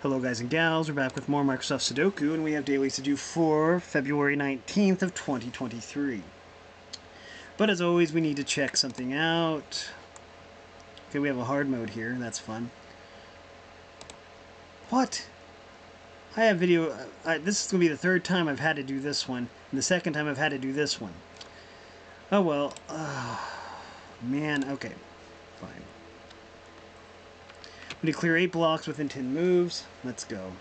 Hello guys and gals, we're back with more Microsoft Sudoku, and we have dailies to do for February 19th of 2023. But as always, we need to check something out. Okay, we have a hard mode here, that's fun. What? I have video, this is going to be the third time I've had to do this one, and the second time I've had to do this one. Oh well, man, okay, fine. We need to clear 8 blocks within 10 moves. Let's go.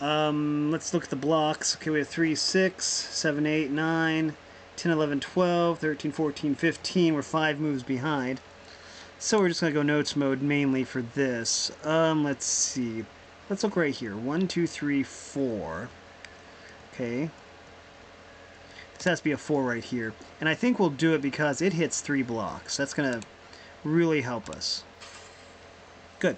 Let's look at the blocks. Okay, we have 3, 6, 7, 8, 9, 10, 11, 12, 13, 14, 15. We're 5 moves behind. So we're just going to go notes mode mainly for this. Let's see. Let's look right here. 1, 2, 3, 4. Okay. This has to be a 4 right here. And I think we'll do it because it hits 3 blocks. That's going to really help us. Good.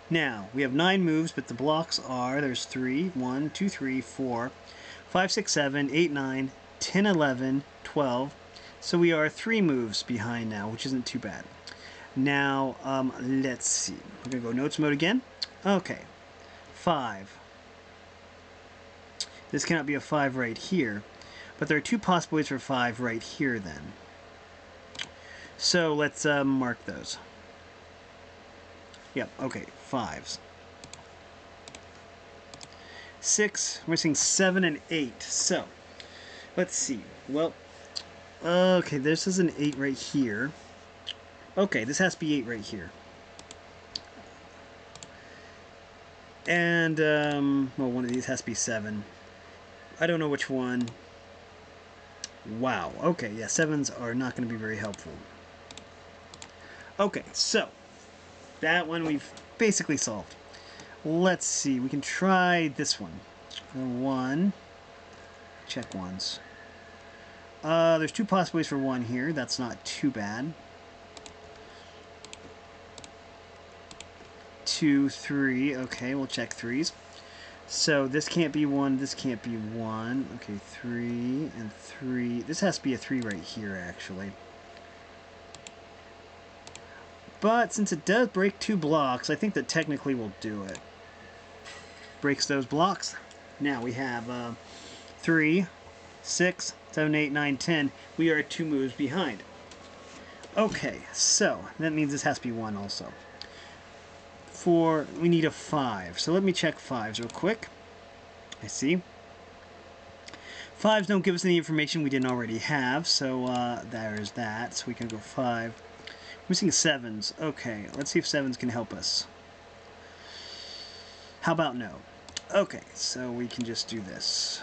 Now, we have 9 moves, but the blocks are, there's 3, 1, 2, 3, 4, 5, 6, 7, 8, 9, 10, 11, 12. So we are 3 moves behind now, which isn't too bad. Now, let's see. We're going to go notes mode again. Okay. 5. This cannot be a 5 right here, but there are 2 possible ways for 5 right here then. So let's mark those. Yep, okay, 5s. 6, we're missing 7 and 8. So, let's see. Well, okay, this is an 8 right here. Okay, this has to be 8 right here. And, well, one of these has to be 7. I don't know which one. Wow, okay, yeah, 7s are not going to be very helpful. Okay, so that one we've basically solved. Let's see, we can try this one. 1. Check ones. There's 2 possibilities for 1 here. That's not too bad. 2, 3. Okay, we'll check 3s. So this can't be 1, this can't be 1. Okay, 3 and 3. This has to be a 3 right here, actually. But since it does break 2 blocks, I think that technically we'll do it. Breaks those blocks. Now we have 3, 6, 7, 8, 9, 10. We are 2 moves behind. Okay, so that means this has to be 1 also. 4, we need a 5. So let me check 5s real quick. I see. 5s don't give us any information we didn't already have, so there's that. So we can go 5. Missing 7s. Okay, let's see if 7s can help us. How about no? Okay, so we can just do this.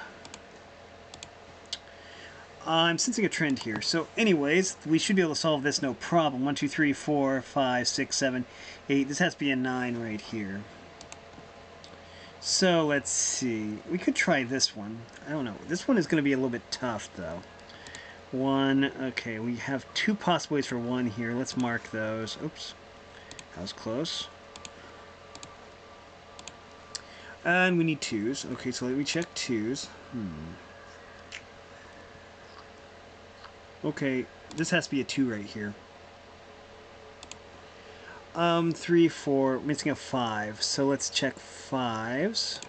I'm sensing a trend here. So anyways, we should be able to solve this no problem. 1, 2, 3, 4, 5, 6, 7, 8. This has to be a 9 right here. So let's see. We could try this one. I don't know. This one is going to be a little bit tough though. 1, okay, we have 2 possible ways for 1 here. Let's mark those. Oops, that was close. And we need 2s. Okay, so let me check 2s. Okay, this has to be a 2 right here. 3, 4, missing a 5. So let's check 5s.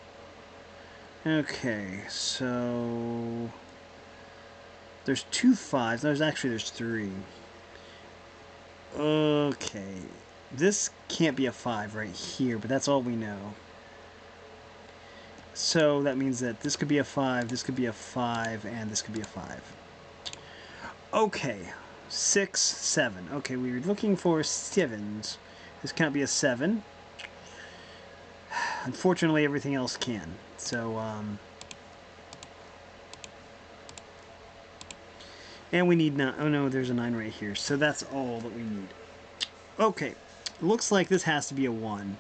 Okay, so there's 2 5s. There's 3. Okay. This can't be a 5 right here, but that's all we know. So that means that this could be a 5, this could be a 5, and this could be a 5. Okay. 6, 7. Okay, we were looking for 7s. This can't be a 7. Unfortunately, everything else can. So, and we need 9. Oh no, there's a 9 right here. So that's all that we need. Okay. Looks like this has to be a 1.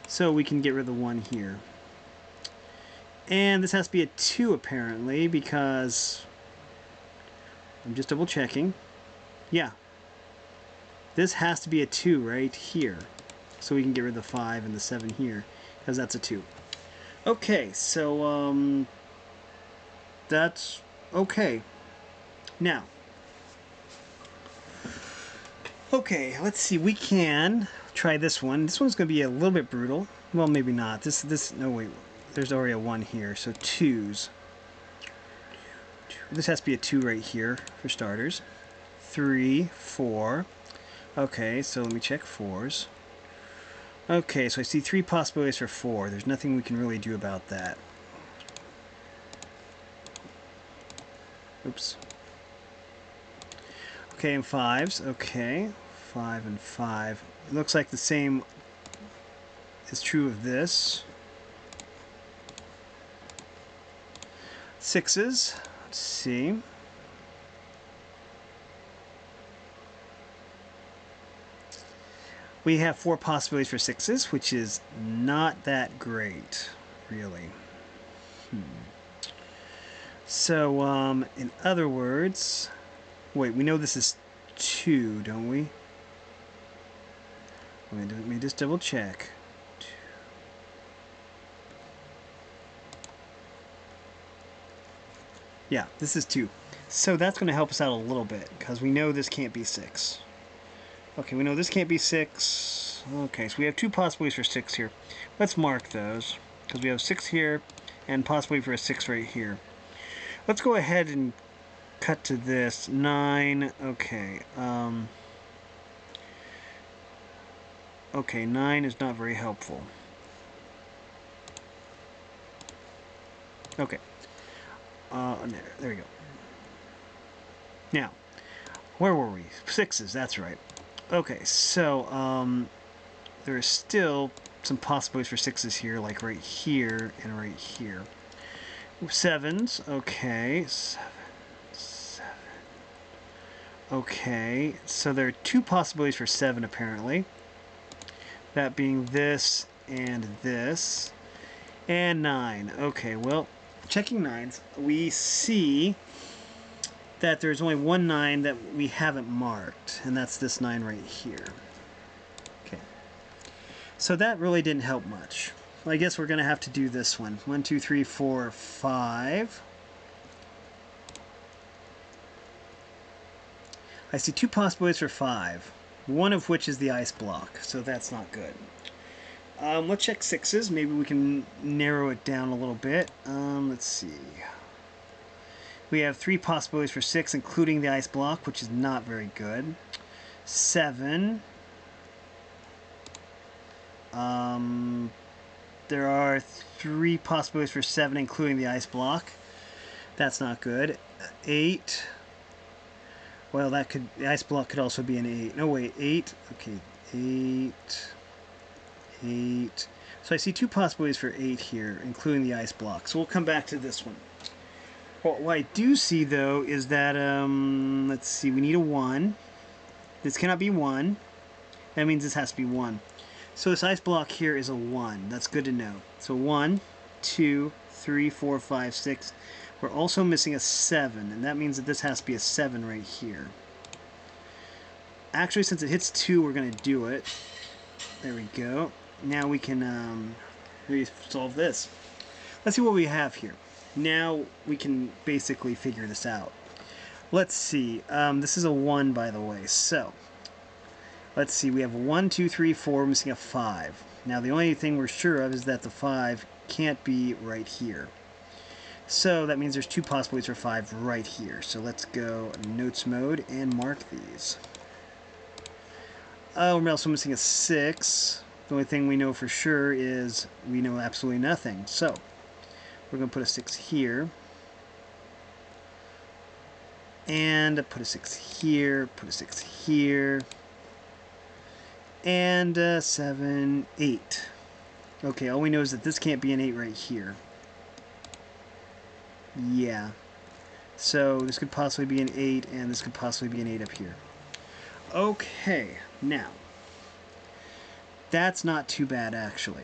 So we can get rid of the 1 here. And this has to be a 2 apparently, because I'm just double checking. Yeah. This has to be a 2 right here. So we can get rid of the 5 and the 7 here, because that's a 2. Okay, so that's okay. Now, okay, let's see, we can Try this one. This one's going to be a little bit brutal. Well, maybe not. No, wait. There's already a 1 here, so 2s. This has to be a 2 right here, for starters. 3, 4. Okay, so let me check 4s. Okay, so I see 3 possibilities for 4. There's nothing we can really do about that. Oops. Okay, and 5s. Okay, 5 and 5. It looks like the same is true of this. 6s. Let's see. We have 4 possibilities for 6s, which is not that great, really. So, in other words, wait, we know this is 2, don't we? Let me just double check. 2. Yeah, this is 2. So that's going to help us out a little bit, because we know this can't be 6. Okay, we know this can't be 6. Okay, so we have 2 possibilities for 6 here. Let's mark those, because we have 6 here, and possibly for a 6 right here. Let's go ahead and cut to this. 9, okay. Okay, 9 is not very helpful. Okay. There we go. Now, where were we? 6s, that's right. Okay, so, there are still some possibilities for 6s here, like right here and right here. 7s, okay. 7. Okay, so there are 2 possibilities for 7 apparently. That being this and this. And 9. Okay, well, checking 9s, we see that there's only one 9 that we haven't marked, and that's this 9 right here. Okay. So that really didn't help much. Well, I guess we're going to have to do this one. 1, 2, 3, 4, 5. I see 2 possibilities for 5, one of which is the ice block, so that's not good. Let's check 6s. Maybe we can narrow it down a little bit. Let's see. We have 3 possibilities for 6, including the ice block, which is not very good. 7. There are 3 possibilities for 7, including the ice block. That's not good. 8. Well, the ice block could also be an 8. No, wait, 8. Okay, 8. 8. So I see 2 possibilities for 8 here, including the ice block. So we'll come back to this one. What I do see, though, is that, let's see, we need a 1. This cannot be 1. That means this has to be 1. So this ice block here is a 1. That's good to know. So 1, 2, 3, 4, 5, 6. We're also missing a 7, and that means that this has to be a 7 right here. Actually, since it hits 2, we're going to do it. There we go. Now we can solve this. Let's see what we have here. Now we can basically figure this out. Let's see. This is a 1, by the way. So, let's see. We have a 1, 2, 3, 4. We're missing a 5. Now, the only thing we're sure of is that the 5 can't be right here. So, that means there's 2 possibilities for 5 right here. So, let's go notes mode and mark these. Oh, we're also missing a 6. The only thing we know for sure is we know absolutely nothing. So, we're going to put a 6 here. And put a 6 here. Put a 6 here. And 7, 8. Okay, all we know is that this can't be an 8 right here. Yeah. So, this could possibly be an 8, and this could possibly be an 8 up here. Okay, now. That's not too bad, actually.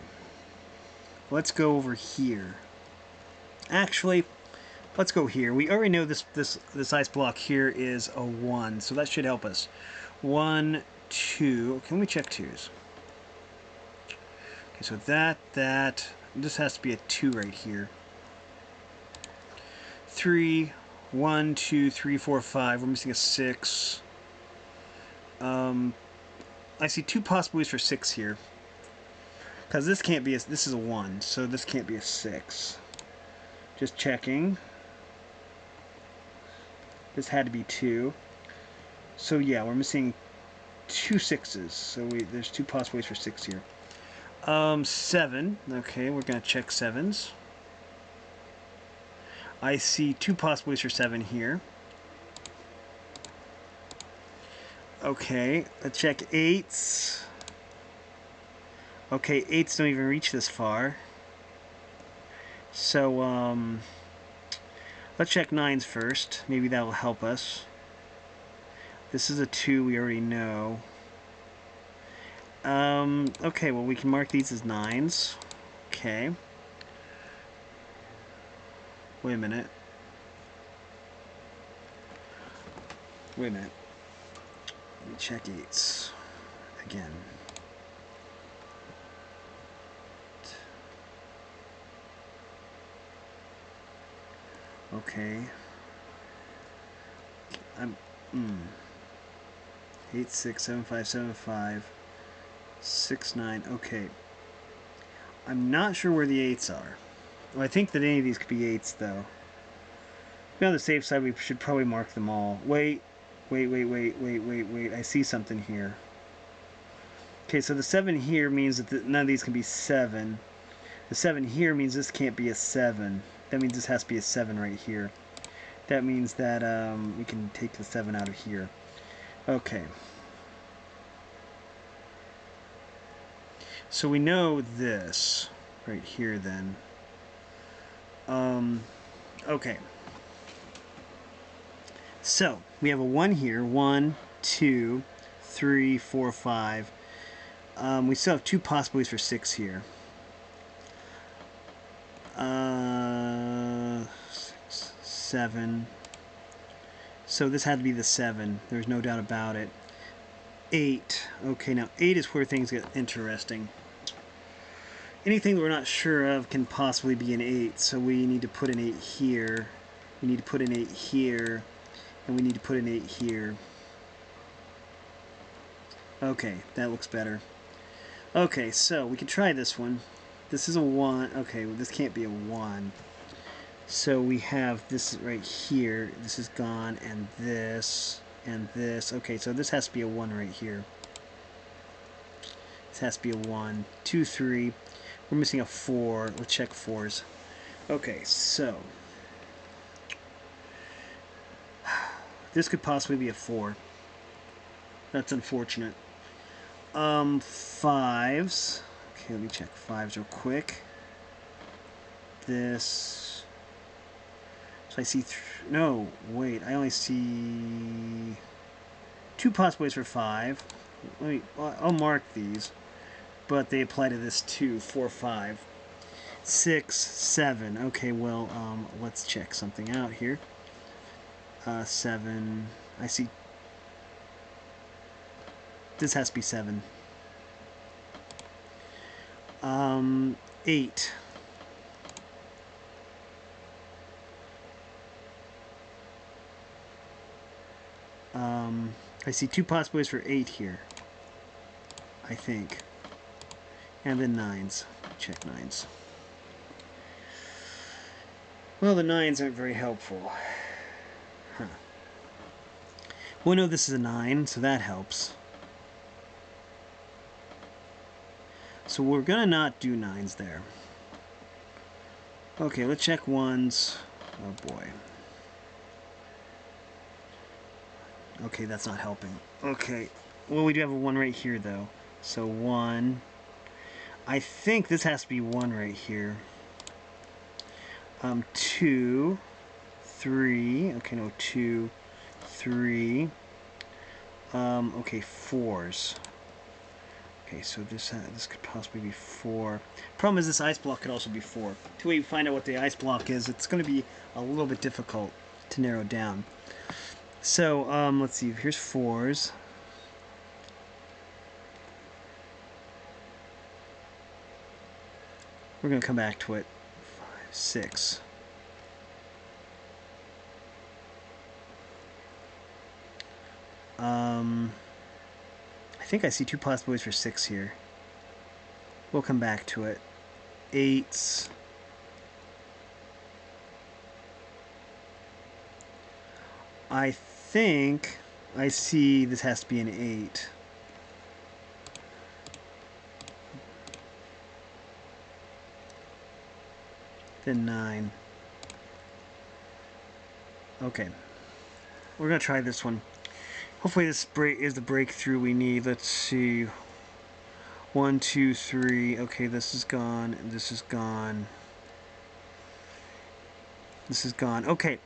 Let's go over here. Actually, let's go here. We already know this ice block here is a 1, so that should help us. 1, 2. Can we check 2s? Okay, so this has to be a 2 right here. 3, 1, 2, 3, 4, 5. We're missing a 6. I see two possibilities for 6 here. Because this can't be this is a 1, so this can't be a 6. Just checking. This had to be 2. So yeah, we're missing 2 6s. So there's 2 possibilities for 6 here. 7. Okay, we're gonna check 7s. I see 2 possibilities for 7 here. Okay, let's check 8s. Okay, 8s don't even reach this far. So, let's check 9s first. Maybe that will help us. This is a 2, we already know. Okay, well, we can mark these as 9s. Okay. Wait a minute. Wait a minute. Let me check 8s again. Okay. 8 6 7 5 7 5 6 9. Okay. I'm not sure where the 8s are. Well, I think that any of these could be 8s though. To be on the safe side, we should probably mark them all. Wait. I see something here. Okay, so the 7 here means that none of these can be 7. The 7 here means this can't be a 7. That means this has to be a 7 right here. That means that we can take the 7 out of here. Okay. So we know this right here then. Okay. So we have a 1 here. 1, 2, 3, 4, 5. We still have 2 possibilities for 6 here. 6, 7. So this had to be the 7. There's no doubt about it. 8. Okay, now 8 is where things get interesting. Anything that we're not sure of can possibly be an 8. So we need to put an 8 here. We need to put an 8 here. And we need to put an 8 here. Okay, that looks better. Okay, so we can try this one. This is a 1. Okay, well, this can't be a 1. So we have this right here. This is gone, and this, and this. Okay, so this has to be a 1 right here. This has to be a 1. 2, 3. We're missing a 4. Let's check 4s. Okay, so this could possibly be a 4. That's unfortunate. 5s. Okay, let me check 5s real quick. This. So I see. No, wait. I only see 2 possibilities for 5. I'll mark these, but they apply to this too. 4, 5, 6, 7. Okay, well, let's check something out here. 7. I see. This has to be 7. 8. I see 2 possibilities for 8 here, I think. And then 9s. Check 9s. Well, the 9s aren't very helpful. Huh. Well, no, this is a 9, so that helps. So we're gonna not do 9s there. Okay, let's check 1s. Oh boy. Okay, that's not helping. Okay, well, we do have a 1 right here though. So 1. I think this has to be 1 right here. 2, 3. Okay, no, 2, 3. Okay, 4s. Okay, so this could possibly be 4. Problem is, this ice block could also be 4. Till we find out what the ice block is, it's going to be a little bit difficult to narrow down. So, let's see. Here's 4s. We're going to come back to it. 5, 6. I think I see 2 possibilities for 6 here. We'll come back to it. 8s. I think I see this has to be an 8. Then 9. Okay. We're going to try this one. Hopefully this is the breakthrough we need. Let's see. 1, 2, 3. Okay, this is gone. And this is gone. This is gone. Okay.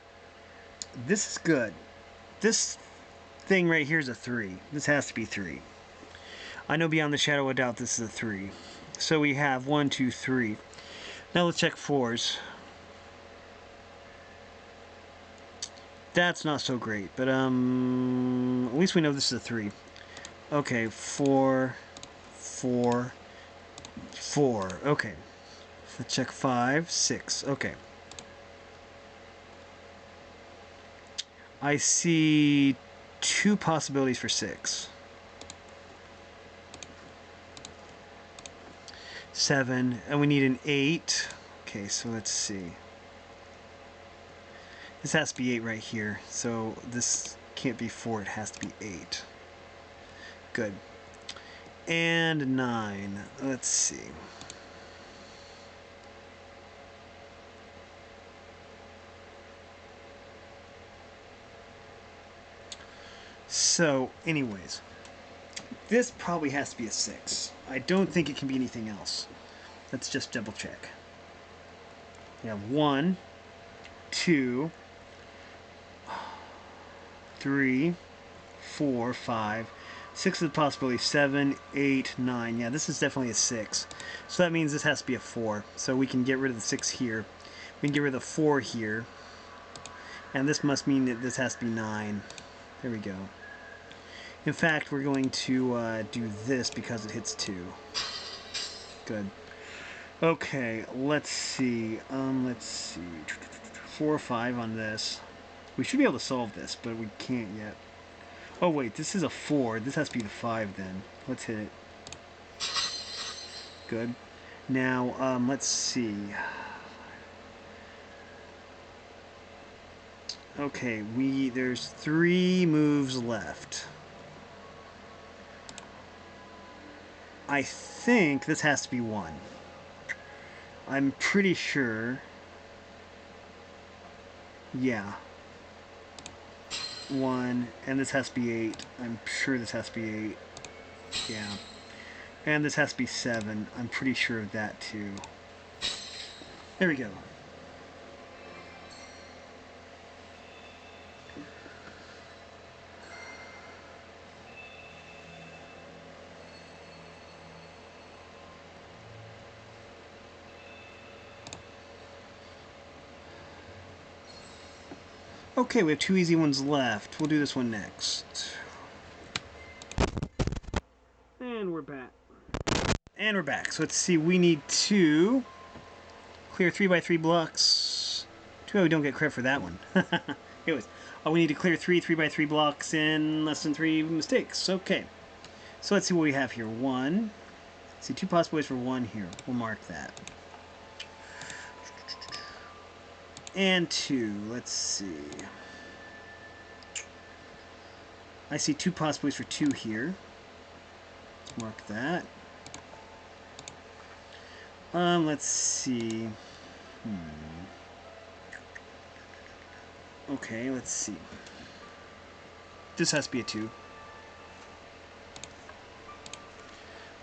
This is good. This thing right here is a 3. This has to be 3. I know beyond the shadow of a doubt this is a 3. So we have 1, 2, 3. Now let's check 4s. That's not so great, but at least we know this is a 3. Okay, 4, 4, 4. Okay. Let's check 5, 6. Okay. I see 2 possibilities for 6. 7, and we need an 8. Okay, so let's see. This has to be 8 right here, so this can't be 4, it has to be 8. Good. And 9. Let's see. So, anyways, this probably has to be a 6. I don't think it can be anything else. Let's just double check. We have 1, 2, 3, 4, 5, 6 is the possibility. 7, 8, 9. Yeah, this is definitely a 6. So that means this has to be a 4. So we can get rid of the 6 here. We can get rid of the 4 here. And this must mean that this has to be 9. There we go. In fact, we're going to do this because it hits 2. Good. Okay, let's see. Let's see. 4 or 5 on this. We should be able to solve this, but we can't yet. Oh wait, this is a 4. This has to be the 5 then. Let's hit it. Good. Now, let's see. Okay, there's 3 moves left. I think this has to be 1. I'm pretty sure. Yeah. 1, and this has to be 8. I'm sure this has to be 8. Yeah. And this has to be 7. I'm pretty sure of that too. There we go. Okay, we have 2 easy ones left. We'll do this one next. And we're back. And we're back. So let's see, we need to clear 3x3 blocks. Too bad we don't get credit for that one. Anyways, we need to clear 3 3x3 blocks in less than 3 mistakes. Okay. So let's see what we have here. 1. See, 2 possibilities for 1 here. We'll mark that. And 2. Let's see. I see 2 possibilities for 2 here. Let's mark that. Let's see. Okay, let's see. This has to be a 2.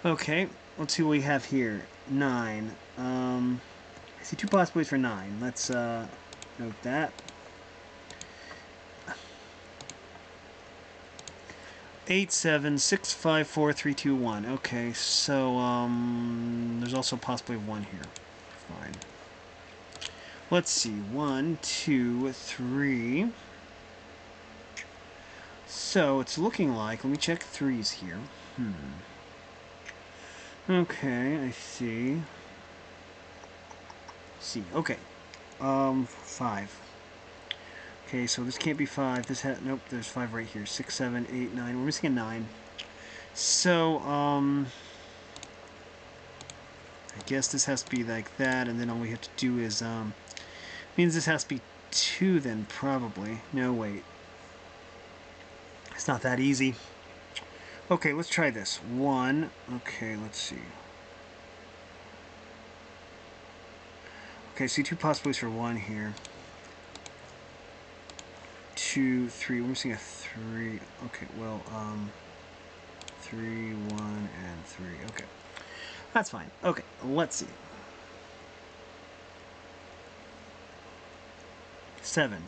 Okay, let's see what we have here. 9. I see 2 possibilities for 9. Let's note that. 8, 7, 6, 5, 4, 3, 2, 1. Okay, so there's also a possibility of 1 here. Fine. Let's see. 1, 2, 3. So it's looking like, let me check 3s here. Okay, I see. C. Okay. 5. Okay, so this can't be 5. This nope, there's 5 right here. 6, 7, 8, 9. We're missing a 9. So, I guess this has to be like that, and then all we have to do is, means this has to be 2 then, probably. No, wait. It's not that easy. Okay, let's try this. 1. Okay, let's see. Okay, see 2 possibilities for 1 here. 2, 3. We're missing a 3. Okay, well, 3, 1, and 3. Okay. That's fine. Okay, let's see. 7.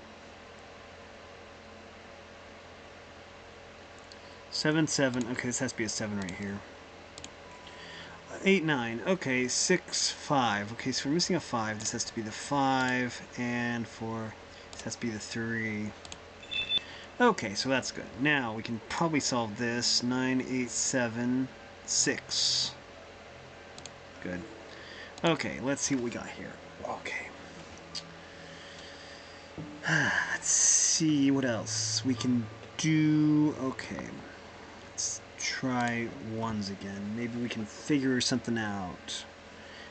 7, 7. Okay, this has to be a 7 right here. 8, 9. Okay, 6, 5. Okay, so we're missing a 5. This has to be the 5. And for this has to be the 3. Okay, so that's good. Now we can probably solve this. 9, 8, 7, 6. Good. Okay, let's see what we got here. Okay. Let's see what else we can do. Okay. Let's try 1s again. Maybe we can figure something out.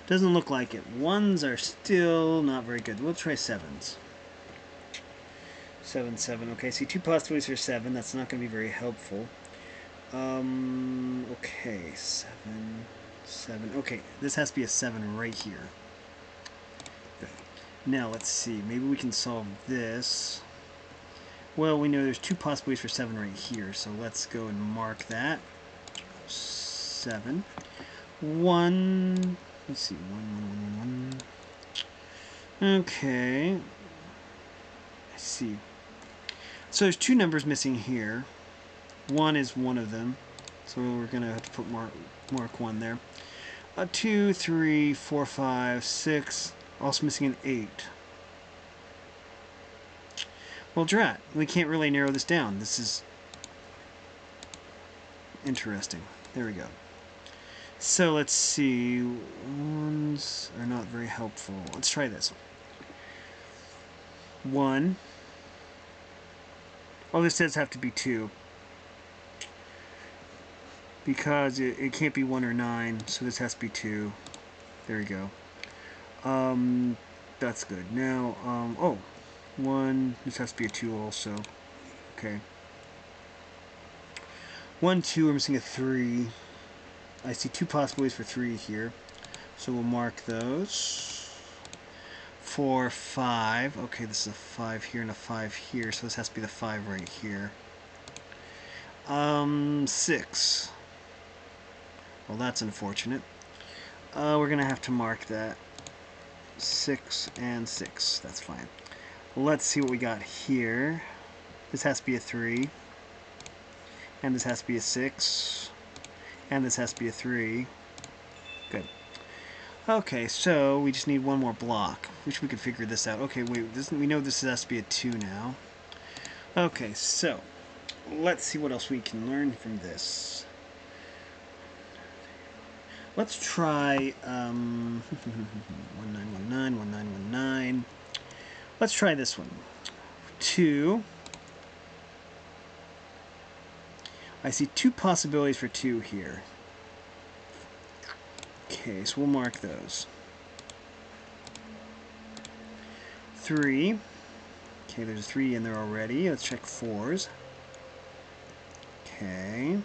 Doesn't look like it. 1s are still not very good. We'll try 7s. 7, 7. Okay, see 2 possibilities for 7. That's not going to be very helpful. Okay, 7, 7. Okay, this has to be a 7 right here. Good. Now, let's see. Maybe we can solve this. Well, we know there's 2 possibilities for 7 right here, so let's go and mark that. 7. 1. Let's see. 1, 1, 1, 1, 1. Okay. I see. So there's 2 numbers missing here. 1 is one of them, so we're going to have to put mark 1 there. 2, 3, 4, 5, 6. Also missing an 8. Well, drat. We can't really narrow this down. This is interesting. There we go. So let's see. 1s are not very helpful. Let's try this. 1. Oh, this does have to be 2. Because it can't be 1 or 9, so this has to be 2. There we go. That's good. Now, oh, 1, this has to be a 2 also. Okay. 1, 2, we're missing a 3. I see 2 possibilities for 3 here. So we'll mark those. 4, 5. Okay, this is a 5 here and a 5 here, so this has to be the 5 right here. 6. Well, that's unfortunate. We're going to have to mark that. 6 and 6. That's fine. Let's see what we got here. This has to be a 3. And this has to be a 6. And this has to be a 3. Good. Okay, so we just need one more block. Wish we could figure this out. Okay, wait. We know this has to be a 2 now. Okay, so let's see what else we can learn from this. Let's try 1919, 1919. Let's try this one. 2. I see 2 possibilities for 2 here. Okay, so we'll mark those. 3. Okay, there's a 3 in there already. Let's check 4s. Okay.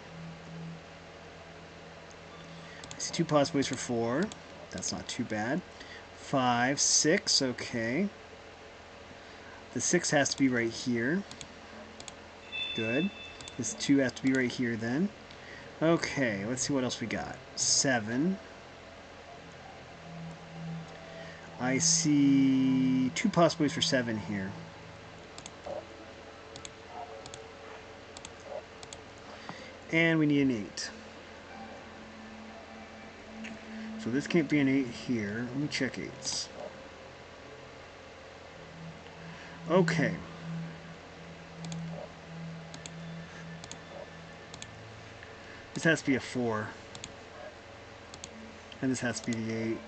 I see 2 possibilities for 4. That's not too bad. 5, 6. Okay. The 6 has to be right here. Good. This 2 has to be right here then. Okay, let's see what else we got. 7. I see 2 possibilities for 7 here. And we need an 8. So this can't be an 8 here. Let me check 8s. Okay. This has to be a 4. And this has to be the 8.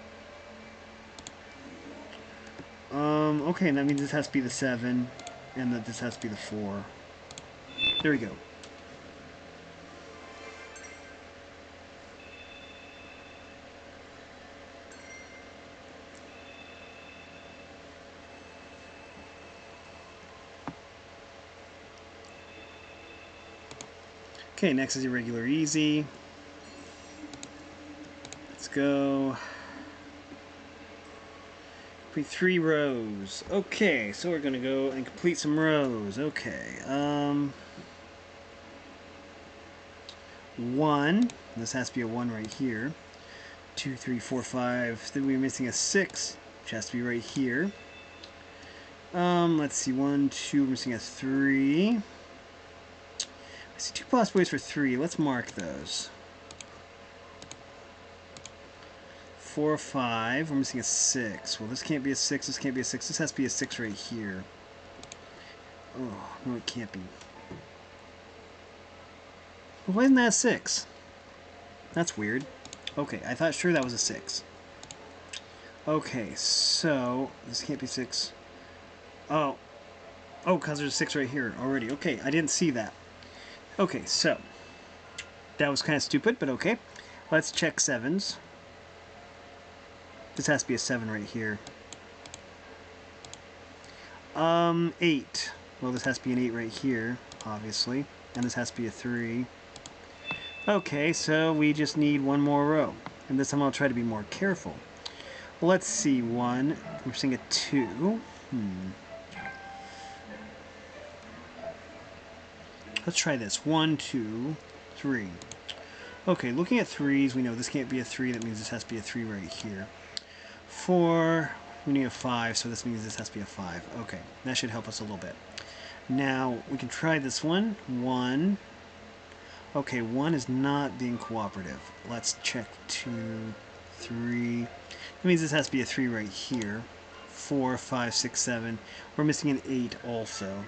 Okay, and that means this has to be the 7. And that this has to be the 4. There we go. Okay, next is irregular easy. Let's go. Complete 3 rows. Okay, so we're gonna go and complete some rows. Okay, 1. This has to be a 1 right here. 2, 3, 4, 5. Then we're missing a 6, which has to be right here. Let's see, 1, 2, we're missing a 3. I see 2 possibilities for 3. Let's mark those. 4, 5. We're missing a 6. Well, this can't be a 6. This can't be a 6. This has to be a 6 right here. Oh, no, it can't be. Well, why isn't that a 6? That's weird. Okay, I thought sure that was a 6. Okay, so this can't be 6. Oh, because there's a 6 right here already. Okay, I didn't see that. Okay, so that was kind of stupid, but okay. Let's check 7s. This has to be a 7 right here. 8. Well, this has to be an 8 right here, obviously. And this has to be a 3. Okay, so we just need one more row. And this time I'll try to be more careful. Let's see, 1. We're seeing a 2. Let's try this. 1, 2, 3. Okay, looking at 3s, we know this can't be a 3. That means this has to be a 3 right here. 4, we need a 5, so this means this has to be a 5. Okay, that should help us a little bit. Now, we can try this one. 1. Okay, 1 is not being cooperative. Let's check 2, 3. That means this has to be a 3 right here. 4, 5, 6, 7. We're missing an 8 also.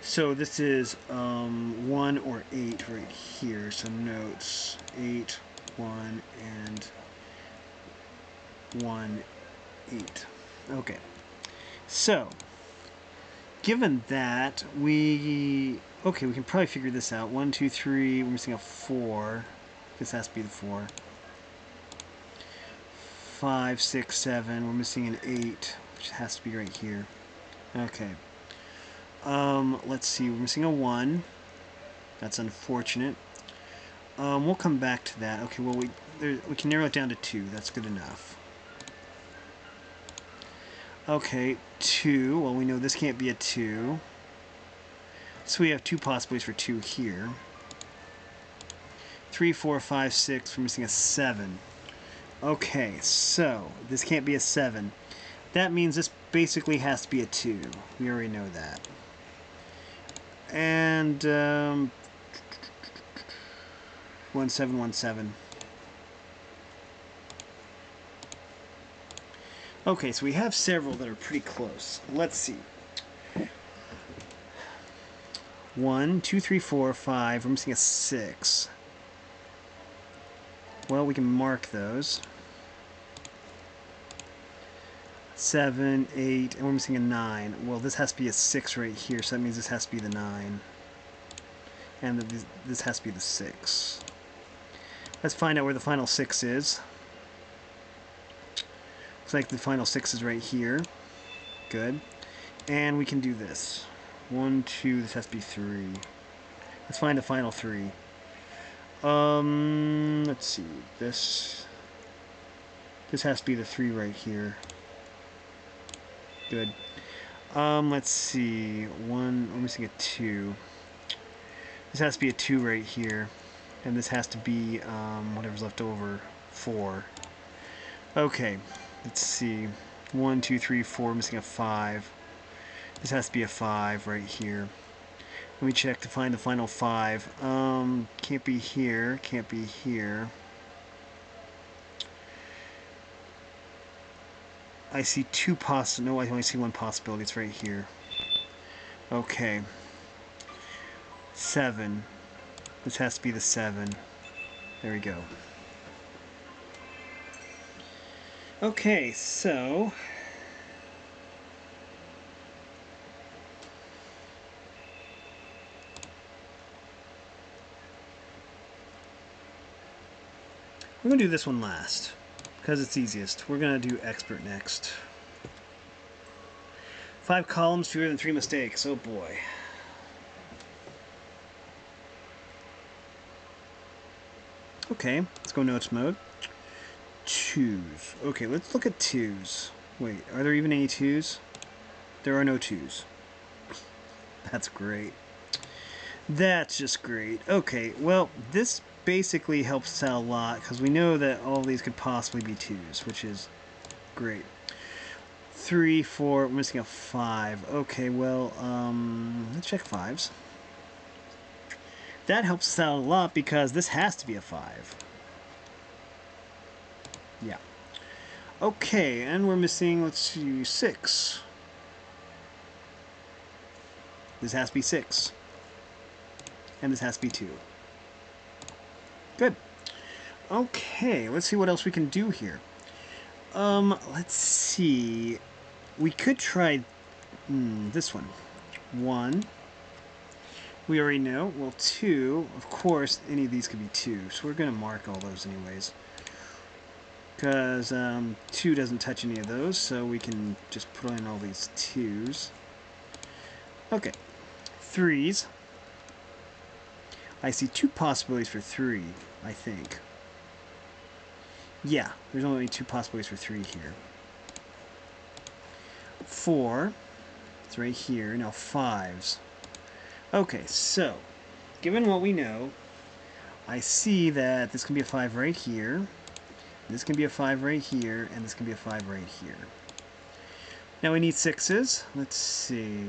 So this is 1 or 8 right here. So notes 8, 1, and 1, 8. Okay. So, given that, we can probably figure this out. 1, 2, 3, we're missing a 4. This has to be the 4. 5, 6, 7, we're missing an 8, which has to be right here. Okay. Let's see, we're missing a 1. That's unfortunate. We'll come back to that. Okay, well, we can narrow it down to 2. That's good enough. Okay, 2. Well, we know this can't be a 2. So we have 2 possibilities for 2 here. 3, 4, 5, 6. We're missing a 7. Okay, so this can't be a 7. That means this basically has to be a 2. We already know that. And 1, 7, 1, 7. Okay, so we have several that are pretty close. Let's see. 1, 2, 3, 4, 5. We're missing a 6. Well, we can mark those. 7, 8, and we're missing a 9. Well, this has to be a 6 right here, so that means this has to be the 9. And this has to be the 6. Let's find out where the final 6 is. Looks like the final 6 is right here. Good. And we can do this. 1, 2, this has to be 3. Let's find the final 3. Let's see. This has to be the 3 right here. Good. Let's see. 1, we're missing a 2. This has to be a 2 right here. And this has to be, whatever's left over, 4. Okay. Let's see. 1, 2, 3, 4, missing a 5. This has to be a 5 right here. Let me check to find the final 5. Can't be here. Can't be here. I see 2 no, I only see 1 possibility. It's right here. Okay. 7. This has to be the 7. There we go. Okay, so we're going to do this one last because it's easiest. We're going to do expert next. 5 columns, fewer than 3 mistakes. Oh boy. Okay, let's go notes mode. 2s. Okay, let's look at 2s. Wait, are there even any 2s? There are no 2s. That's great. That's just great. Okay, well, this basically helps us out a lot because we know that all these could possibly be 2s, which is great. 3, 4, we're missing a 5. Okay, well, let's check 5s. That helps us out a lot because this has to be a 5. Yeah. Okay, and we're missing, let's see, 6. This has to be 6. And this has to be 2. Good. Okay, let's see what else we can do here. Let's see. We could try this one. 1. We already know. Well, 2, of course, any of these could be 2. So we're going to mark all those anyways. Because 2 doesn't touch any of those, so we can just put in all these 2s. Okay. 3s. I see 2 possibilities for 3, I think. Yeah, there's only 2 possibilities for 3 here. 4. It's right here. Now 5s. Okay, so, given what we know, I see that this can be a 5 right here, this can be a 5 right here, and this can be a 5 right here. Now we need 6s. Let's see.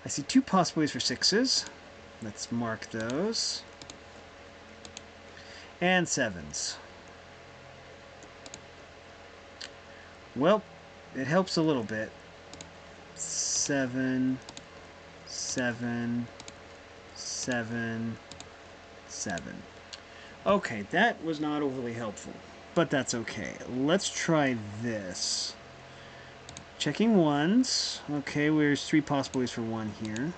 I see 2 possibilities for 6s. Let's mark those. And 7s. Well, it helps a little bit. 7, 7, 7, 7. Okay, that was not overly helpful, but that's okay. Let's try this. Checking 1s. Okay, there's 3 possibilities for 1 here.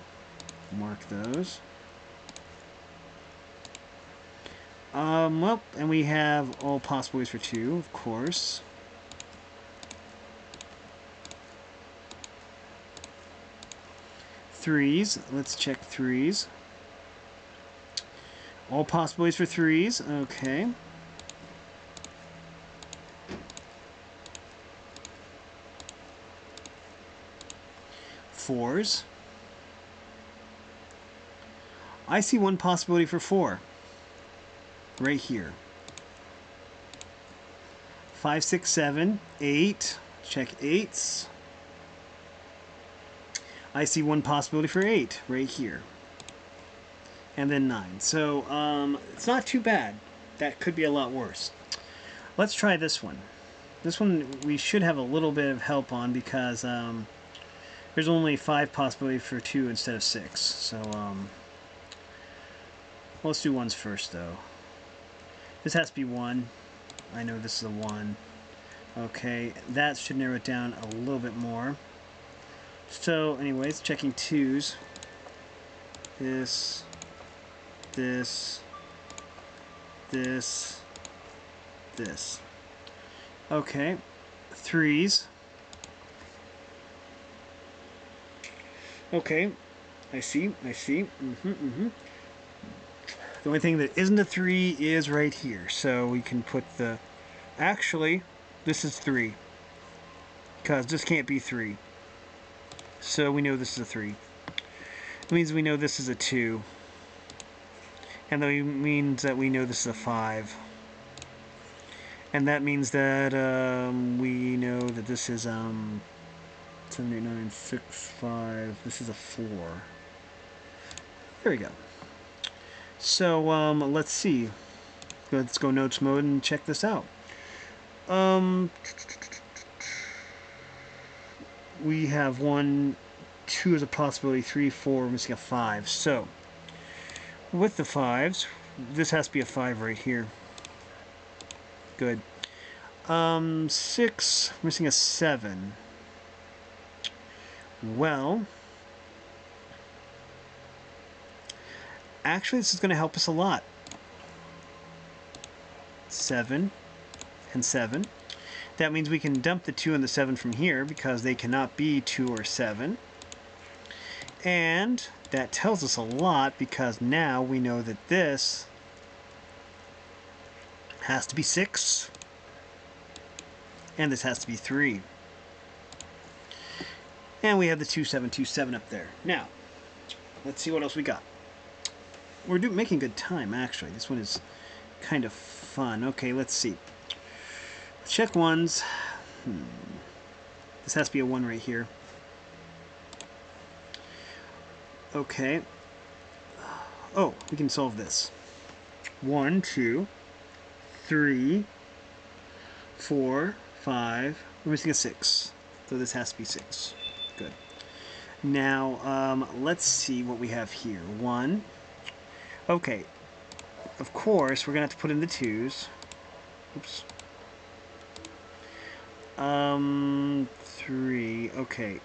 Mark those. Well, and we have all possibilities for 2, of course. Threes. Let's check 3s. All possibilities for 3s. Okay. Fours. I see 1 possibility for 4. Right here. 5, 6, 7, 8. Check 8s. I see 1 possibility for 8 right here. And then 9. So, it's not too bad. That could be a lot worse. Let's try this one. This one we should have a little bit of help on because there's only 5 possibilities for 2 instead of 6. So, let's do 1s first, though. This has to be 1. I know this is a 1. Okay, that should narrow it down a little bit more. So, anyways, checking 2s. This, this, this, this. Okay, 3s. Okay, I see. The only thing that isn't a 3 is right here. So we can put the... Actually, this is 3. Because this can't be 3. So we know this is a 3. It means we know this is a 2. And that means that we know this is a 5. And that means that we know that this is 7, 8, 9, 6, 5. This is a 4. There we go. So let's see. Let's go notes mode and check this out. We have 1, 2 as a possibility, 3, 4, we're missing a 5. So with the 5s, this has to be a 5 right here. Good. 6, missing a 7. Well, actually this is going to help us a lot. 7 and 7. That means we can dump the 2 and the 7 from here because they cannot be 2 or 7. And that tells us a lot because now we know that this Has to be 6. And this has to be 3. And we have the 2727 up there. Now, let's see what else we got. We're making good time, actually. This one is kind of fun. Okay, let's see. Check ones. This has to be a 1 right here. Okay. Oh, we can solve this. 1, 2, 3, 4, 5. We're missing a 6. So this has to be 6. Good. Now, let's see what we have here. 1. Okay. Of course, we're going to have to put in the 2s. Oops. 3. Okay.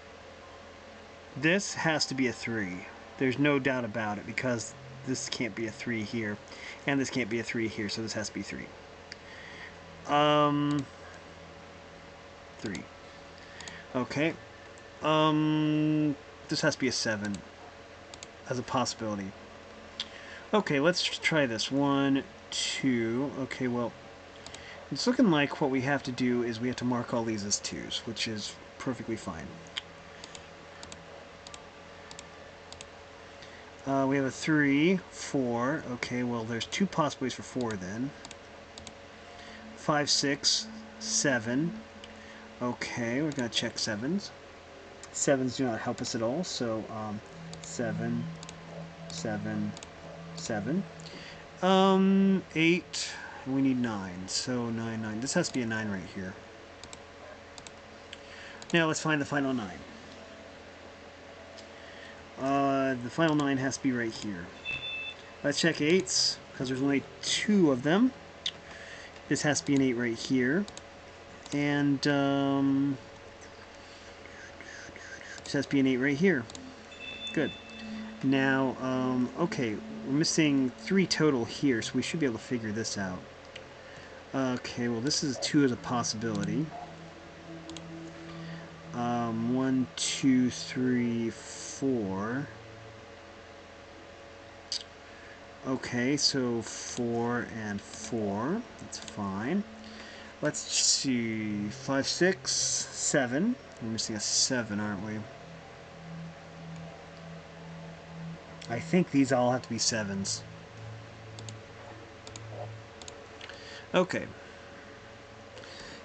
This has to be a 3. There's no doubt about it, because this can't be a 3 here, and this can't be a 3 here, so this has to be 3. 3. Okay. This has to be a 7 as a possibility. Okay, let's try this. 1, 2. Okay, well, it's looking like what we have to do is we have to mark all these as 2s, which is perfectly fine. We have a 3, 4. Okay, well, there's 2 possibilities for 4 then. 5, 6, 7. Okay, we're going to check 7s. 7s do not help us at all, so 7, 7, 7. 8. We need 9, so 9, 9. This has to be a 9 right here. Now let's find the final 9. The final 9 has to be right here. Let's check 8s, because there's only 2 of them. This has to be an 8 right here. And, this has to be an 8 right here. Good. Now, okay, we're missing 3 total here, so we should be able to figure this out. Okay, well, this is 2 as a possibility. 1, 2, 3, 4. Okay, so 4 and 4. That's fine. Let's see. 5, 6, 7. We're missing a 7, aren't we? I think these all have to be 7s. Okay.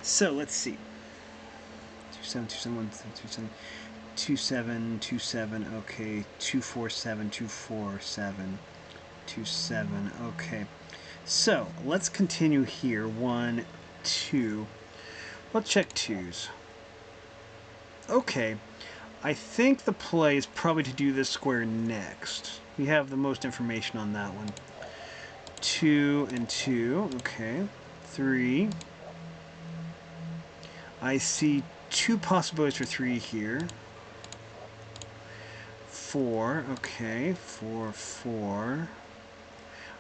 So let's see. 2, 7, 2, 7, 1, 2, 7, 2, 7, 2, 7. Okay. 2, 4, 7, 2, 4, 7. 2, 7. Okay. So let's continue here. 1, 2. Let's check 2s. Okay. I think the play is probably to do this square next. We have the most information on that one. 2 and 2. Okay. 3. I see 2 possibilities for 3 here. 4. Okay. 4, 4.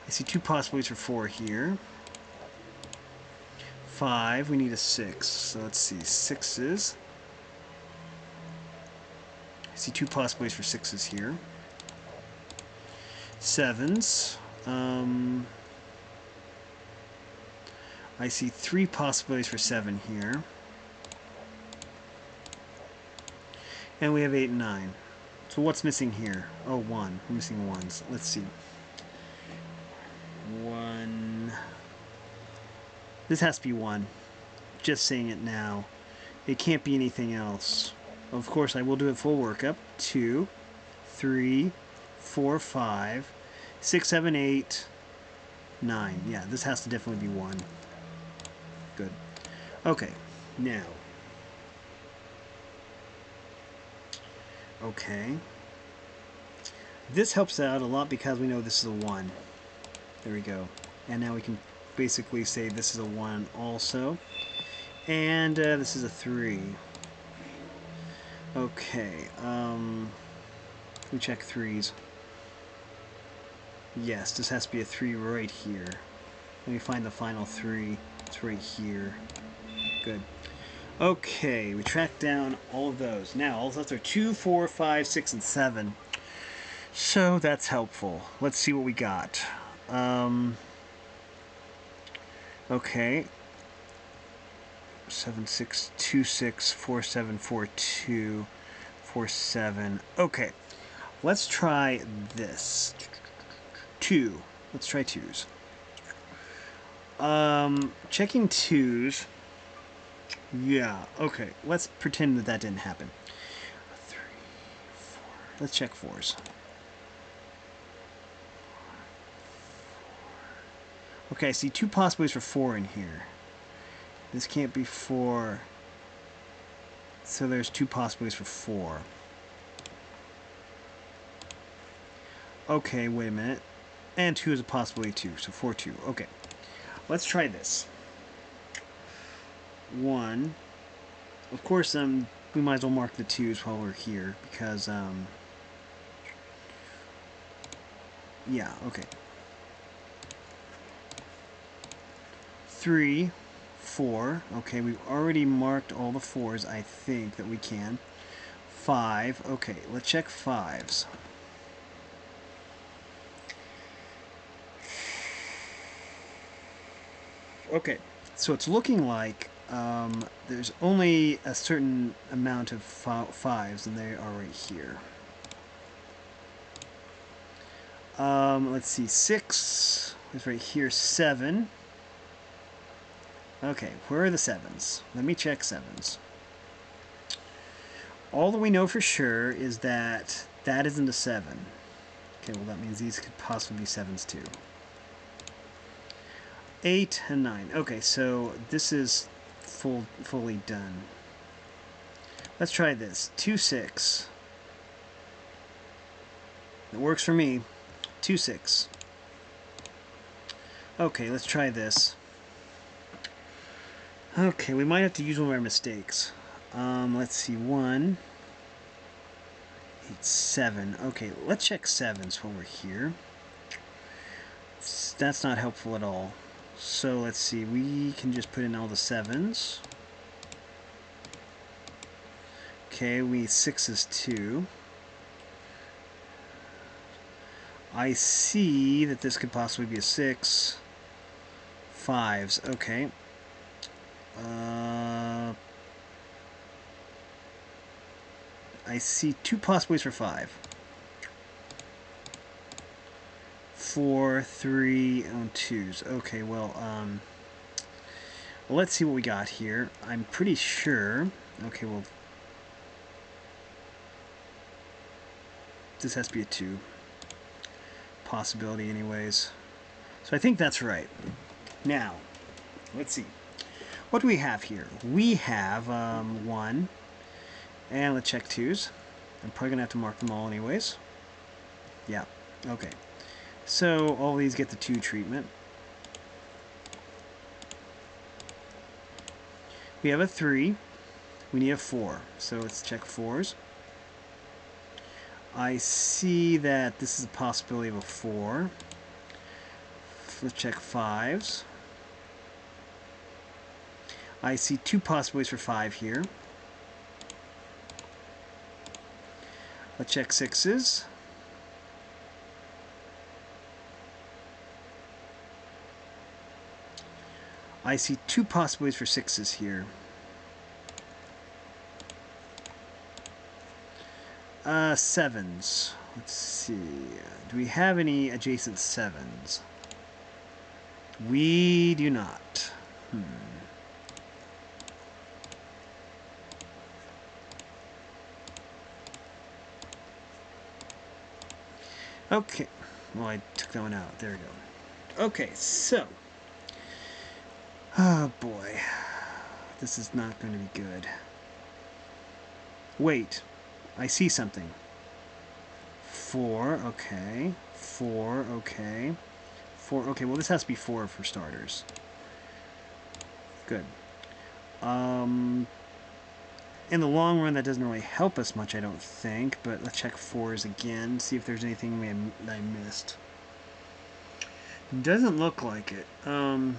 I see 2 possibilities for 4 here. 5. We need a 6. So let's see. 6s. I see 2 possibilities for 6s here. 7s. I see 3 possibilities for 7 here. And we have 8 and 9. So what's missing here? Oh, 1. We're missing 1s. Let's see. 1. This has to be 1. Just saying it now. It can't be anything else. Of course, I will do it full workup. 2, 3, 4, 5, 6, 7, 8, 9. Yeah, this has to definitely be 1. Good. Okay, now. Okay. This helps out a lot because we know this is a 1. There we go. And now we can basically say this is a 1 also. And this is a 3. Okay, we check 3s. Yes, this has to be a 3 right here. Let me find the final 3. It's right here. Good. Okay, we tracked down all of those. Now, all of those are 2, 4, 5, 6, and 7. So that's helpful. Let's see what we got. Okay. 7 6 2 6 4 7 4 2 4 7. Okay. Let's try this. 2. Let's try 2s. Checking 2s. Yeah, okay. Let's pretend that that didn't happen. 3, 4. Let's check 4s. Okay, I see 2 possibilities for 4 in here. This can't be 4. So there's 2 possibilities for 4. Okay, wait a minute. And 2 is a possibility too, so 4, 2. Okay. Let's try this. 1. Of course, we might as well mark the 2s while we're here, because, yeah, okay. 3, 4. Okay, we've already marked all the 4s, I think, that we can. 5. Okay, let's check 5s. Okay, so it's looking like there's only a certain amount of 5s, and they are right here. Let's see, 6 is right here, 7. Okay, where are the 7s? Let me check 7s. All that we know for sure is that that isn't a 7. Okay, well that means these could possibly be 7s too. 8 and 9. Okay, so this is fully done. Let's try this. 2, 6. It works for me. 2, 6. Okay, let's try this. Okay, we might have to use one of our mistakes. Let's see. 1, 8, 7. Okay, let's check 7s while we're here. That's not helpful at all. So let's see. We can just put in all the 7s. Okay, we need 6s too. I see that this could possibly be a 6. 5s. Okay. I see 2 possibilities for 5. 4, 3, and 2s. Okay, well, let's see what we got here. I'm pretty sure. Okay, well, this has to be a 2. Possibility, anyways. So I think that's right. Now, let's see. What do we have here? We have 1. And let's check 2s. I'm probably going to have to mark them all anyways. Yeah, okay. So all these get the 2 treatment. We have a 3. We need a 4. So let's check 4s. I see that this is a possibility of a 4. Let's check 5s. I see 2 possibilities for 5 here. Let's check 6s. I see 2 possibilities for 6s here. 7s. Let's see. Do we have any adjacent 7s? We do not. Okay. Well, I took that one out. There we go. Okay, so. Oh boy. This is not going to be good. Wait. I see something. 4, okay. 4, okay. 4, okay, well this has to be 4 for starters. Good. In the long run, that doesn't really help us much, I don't think, but let's check 4s again, see if there's anything I missed. Doesn't look like it. Let's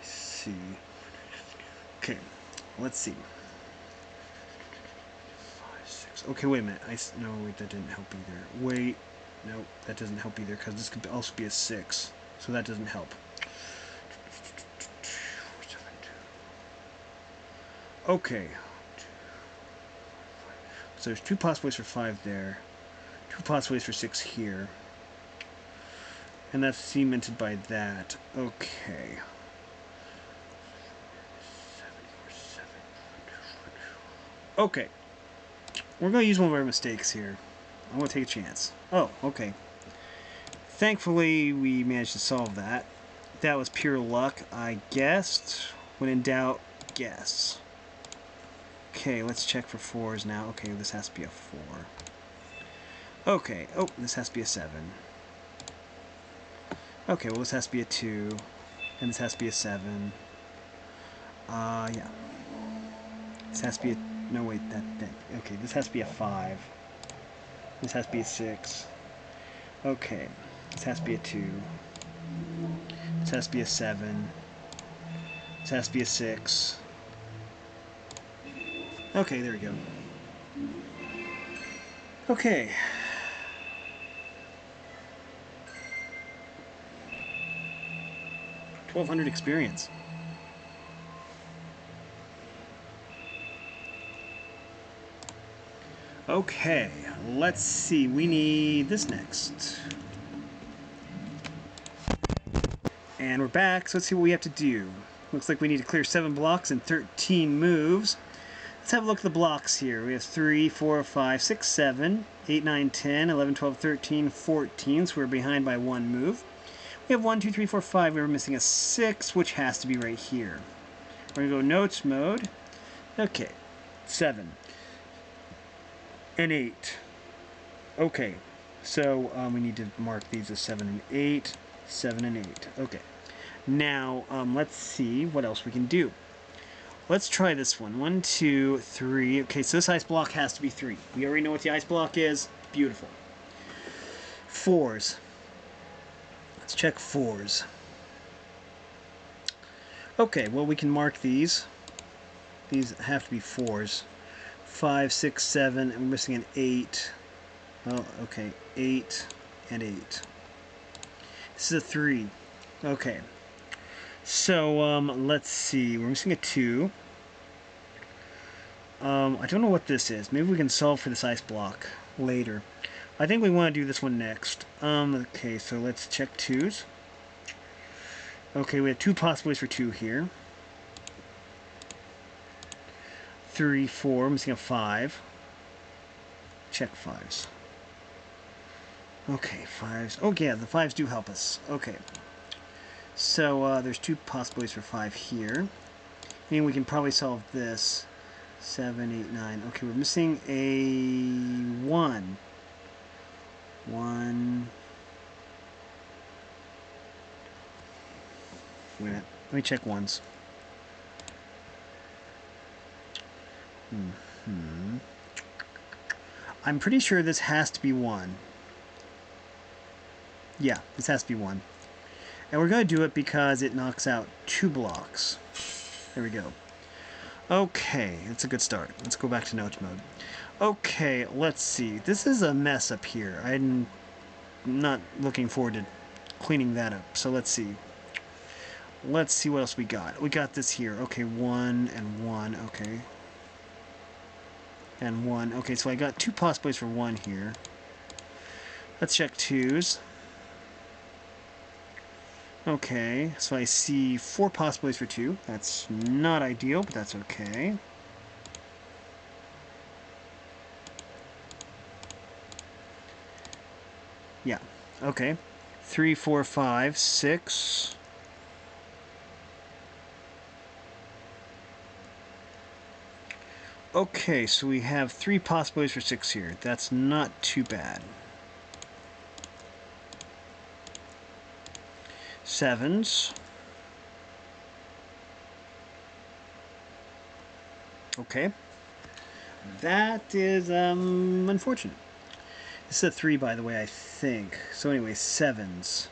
see. Okay, let's see. 5, 6. Okay, wait a minute. No, wait, that didn't help either. Wait, nope, that doesn't help either because this could also be a 6. so that doesn't help. Okay. So there's 2 possibilities for 5 there. 2 possibilities for 6 here. And that's cemented by that. Okay. Okay. We're going to use one of our mistakes here. I'm going to take a chance. Oh, okay. Thankfully, we managed to solve that. That was pure luck, I guessed. When in doubt, guess. Okay, let's check for 4s now. Okay, this has to be a 4. Okay, oh, this has to be a 7. Okay, well, this has to be a 2. And this has to be a 7. Yeah. This has to be a... No, wait, that... Okay, this has to be a 5. This has to be a 6. Okay, this has to be a 2. This has to be a 7. This has to be a 6. Okay, there we go. Okay. $1,200 experience. Okay, let's see. We need this next. And we're back, so let's see what we have to do. Looks like we need to clear 7 blocks and 13 moves. Let's have a look at the blocks here. We have 3, 4, 5, 6, 7, 8, 9, 10, 11, 12, 13, 14, so we're behind by 1 move. We have 1, 2, 3, 4, 5. We're missing a 6, which has to be right here. We're going to go notes mode. Okay, 7 and 8. Okay, so we need to mark these as 7 and 8, 7 and 8. Okay, now let's see what else we can do. Let's try this one. 1, 2, 3. Okay, so this ice block has to be 3. We already know what the ice block is. Beautiful. 4s. Let's check 4s. Okay, well, we can mark these. These have to be 4s. 5, 6, 7, and we're missing an 8. Oh, okay, 8 and 8. This is a 3. Okay. So, let's see. We're missing a 2. I don't know what this is. Maybe we can solve for this ice block later. I think we want to do this one next. Okay, so let's check 2s. Okay, we have 2 possibilities for 2 here. 3, 4, missing a 5. Check 5s. Okay, 5s. Oh, yeah, the 5s do help us. Okay. So, there's 2 possibilities for 5 here. I mean, we can probably solve this. 7, 8, 9. Okay, we're missing a 1. 1. Wait a minute. Let me check 1s. I'm pretty sure this has to be 1. Yeah, this has to be 1. And we're going to do it because it knocks out 2 blocks. There we go. Okay, that's a good start. Let's go back to notes mode. Okay, let's see. This is a mess up here. I'm not looking forward to cleaning that up. So let's see. Let's see what else we got. We got this here. Okay, 1 and 1. Okay. And 1. Okay, so I got 2 possibilities for 1 here. Let's check 2s. Okay, so I see 4 possibilities for 2. That's not ideal, but that's okay. Yeah, okay. 3, 4, 5, 6. Okay, so we have 3 possibilities for 6 here. That's not too bad. 7s. Okay. That is unfortunate. This is a 3, by the way, I think. So anyway, 7s.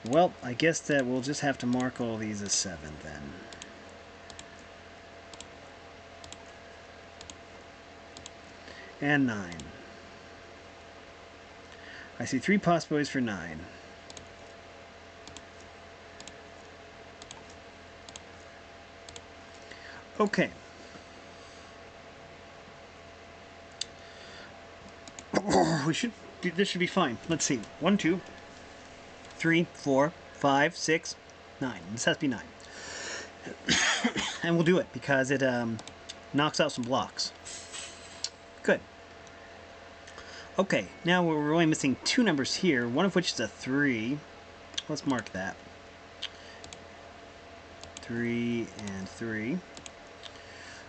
Well, I guess that we'll just have to mark all these as 7 then. And 9. I see 3 possibilities for 9. Okay. This should be fine. Let's see. 1, 2, 3, 4, 5, 6, 9. This has to be 9. And we'll do it because it knocks out some blocks. Good. Okay, now we're only missing 2 numbers here, one of which is a 3. Let's mark that. 3 and 3.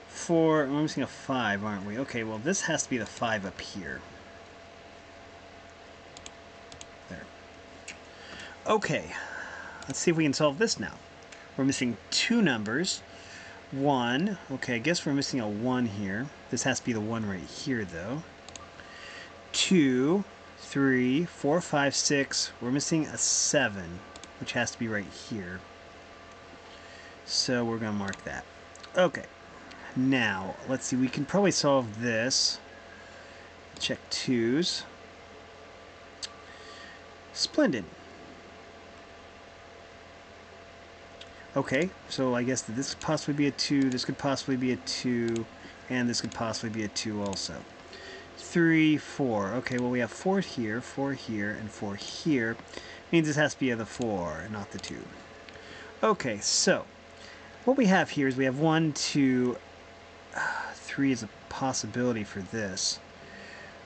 4, we're missing a 5, aren't we? Okay, well this has to be the 5 up here. There. Okay, let's see if we can solve this now. We're missing 2 numbers. 1, okay, I guess we're missing a 1 here. This has to be the 1 right here, though. 2, 3, 4, 5, 6. We're missing a 7, which has to be right here. So we're going to mark that. Okay, now, let's see, we can probably solve this. Check 2's. Splendid. Okay, so I guess that this could possibly be a 2, this could possibly be a 2, and this could possibly be a 2 also. 3, 4. Okay, well we have 4 here, and 4 here. Means this has to be the 4, not the 2. Okay, so what we have here is we have 1, 2, 3 is a possibility for this.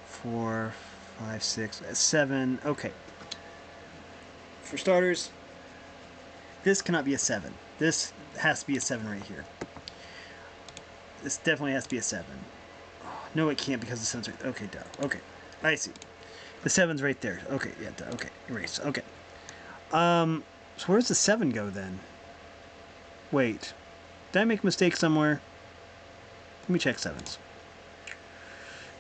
4, 5, 6, 7. Okay. For starters, this cannot be a 7. This has to be a 7 right here. This definitely has to be a 7. Oh, no, it can't because the 7's right. Okay, duh. Okay, I see. The 7's right there. Okay, yeah, duh. Okay, erase. Okay. So where's the 7 go then? Wait, did I make a mistake somewhere? Let me check 7's.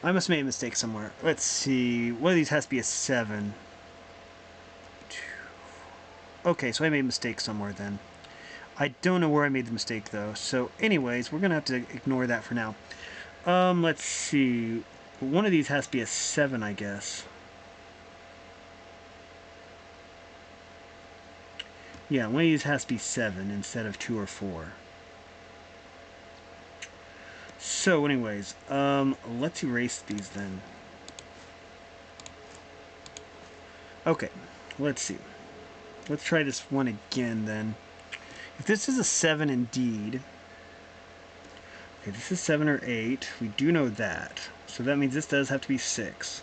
I must have made a mistake somewhere. Let's see. One of these has to be a 7. Okay, so I made a mistake somewhere then. I don't know where I made the mistake though. So anyways, we're going to have to ignore that for now. Let's see. One of these has to be a 7, I guess. Yeah, one of these has to be 7 instead of 2 or 4. So anyways, let's erase these then. Okay, let's see. Let's try this one again then. If this is a 7 indeed, okay, this is 7 or 8. We do know that. So that means this does have to be 6.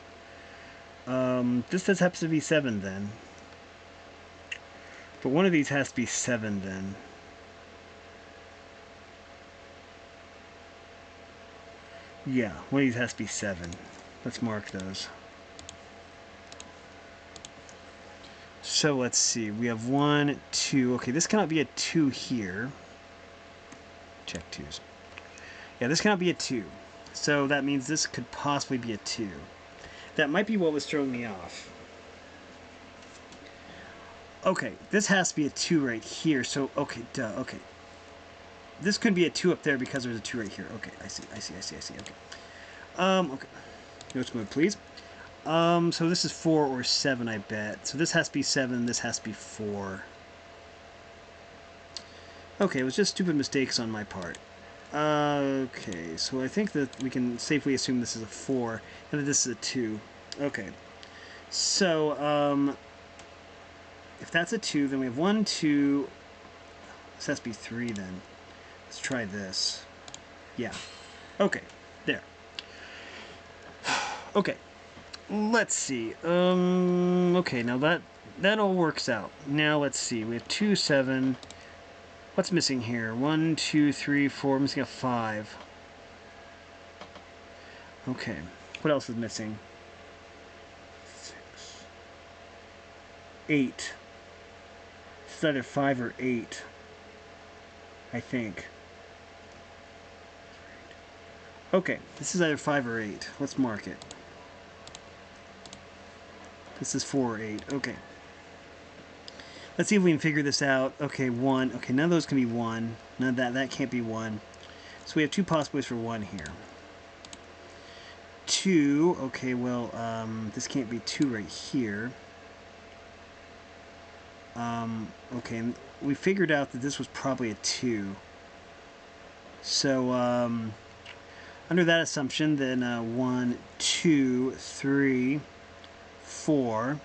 This does have to be 7 then. But one of these has to be 7 then. Yeah, one of these has to be 7. Let's mark those. So let's see, we have 1, 2, okay, this cannot be a 2 here. Check 2's. Yeah, this cannot be a 2. So that means this could possibly be a 2. That might be what was throwing me off. Okay, this has to be a 2 right here, so, okay, duh, okay. This could be a 2 up there because there's a 2 right here. Okay, I see, okay. Okay. Notes mode, please. So this is 4 or 7, I bet. So this has to be 7, this has to be 4. Okay, it was just stupid mistakes on my part. Okay, so I think that we can safely assume this is a 4, and that this is a 2. Okay. So, if that's a 2, then we have 1, 2... This has to be 3, then. Let's try this. Yeah. Okay, there. Okay. Let's see. Okay, now that all works out. Now let's see. We have 2, 7. What's missing here? 1, 2, 3, 4. Missing a 5. Okay. What else is missing? 6. 8. It's either 5 or 8. I think. Okay, this is either 5 or 8. Let's mark it. This is 4 or 8. Okay. Let's see if we can figure this out. Okay, 1. Okay, none of those can be 1. None of that can't be 1. So we have 2 possibilities for 1 here. 2. Okay, well, this can't be 2 right here. Okay, and we figured out that this was probably a 2. So, under that assumption, then 1, 2, 3, 4.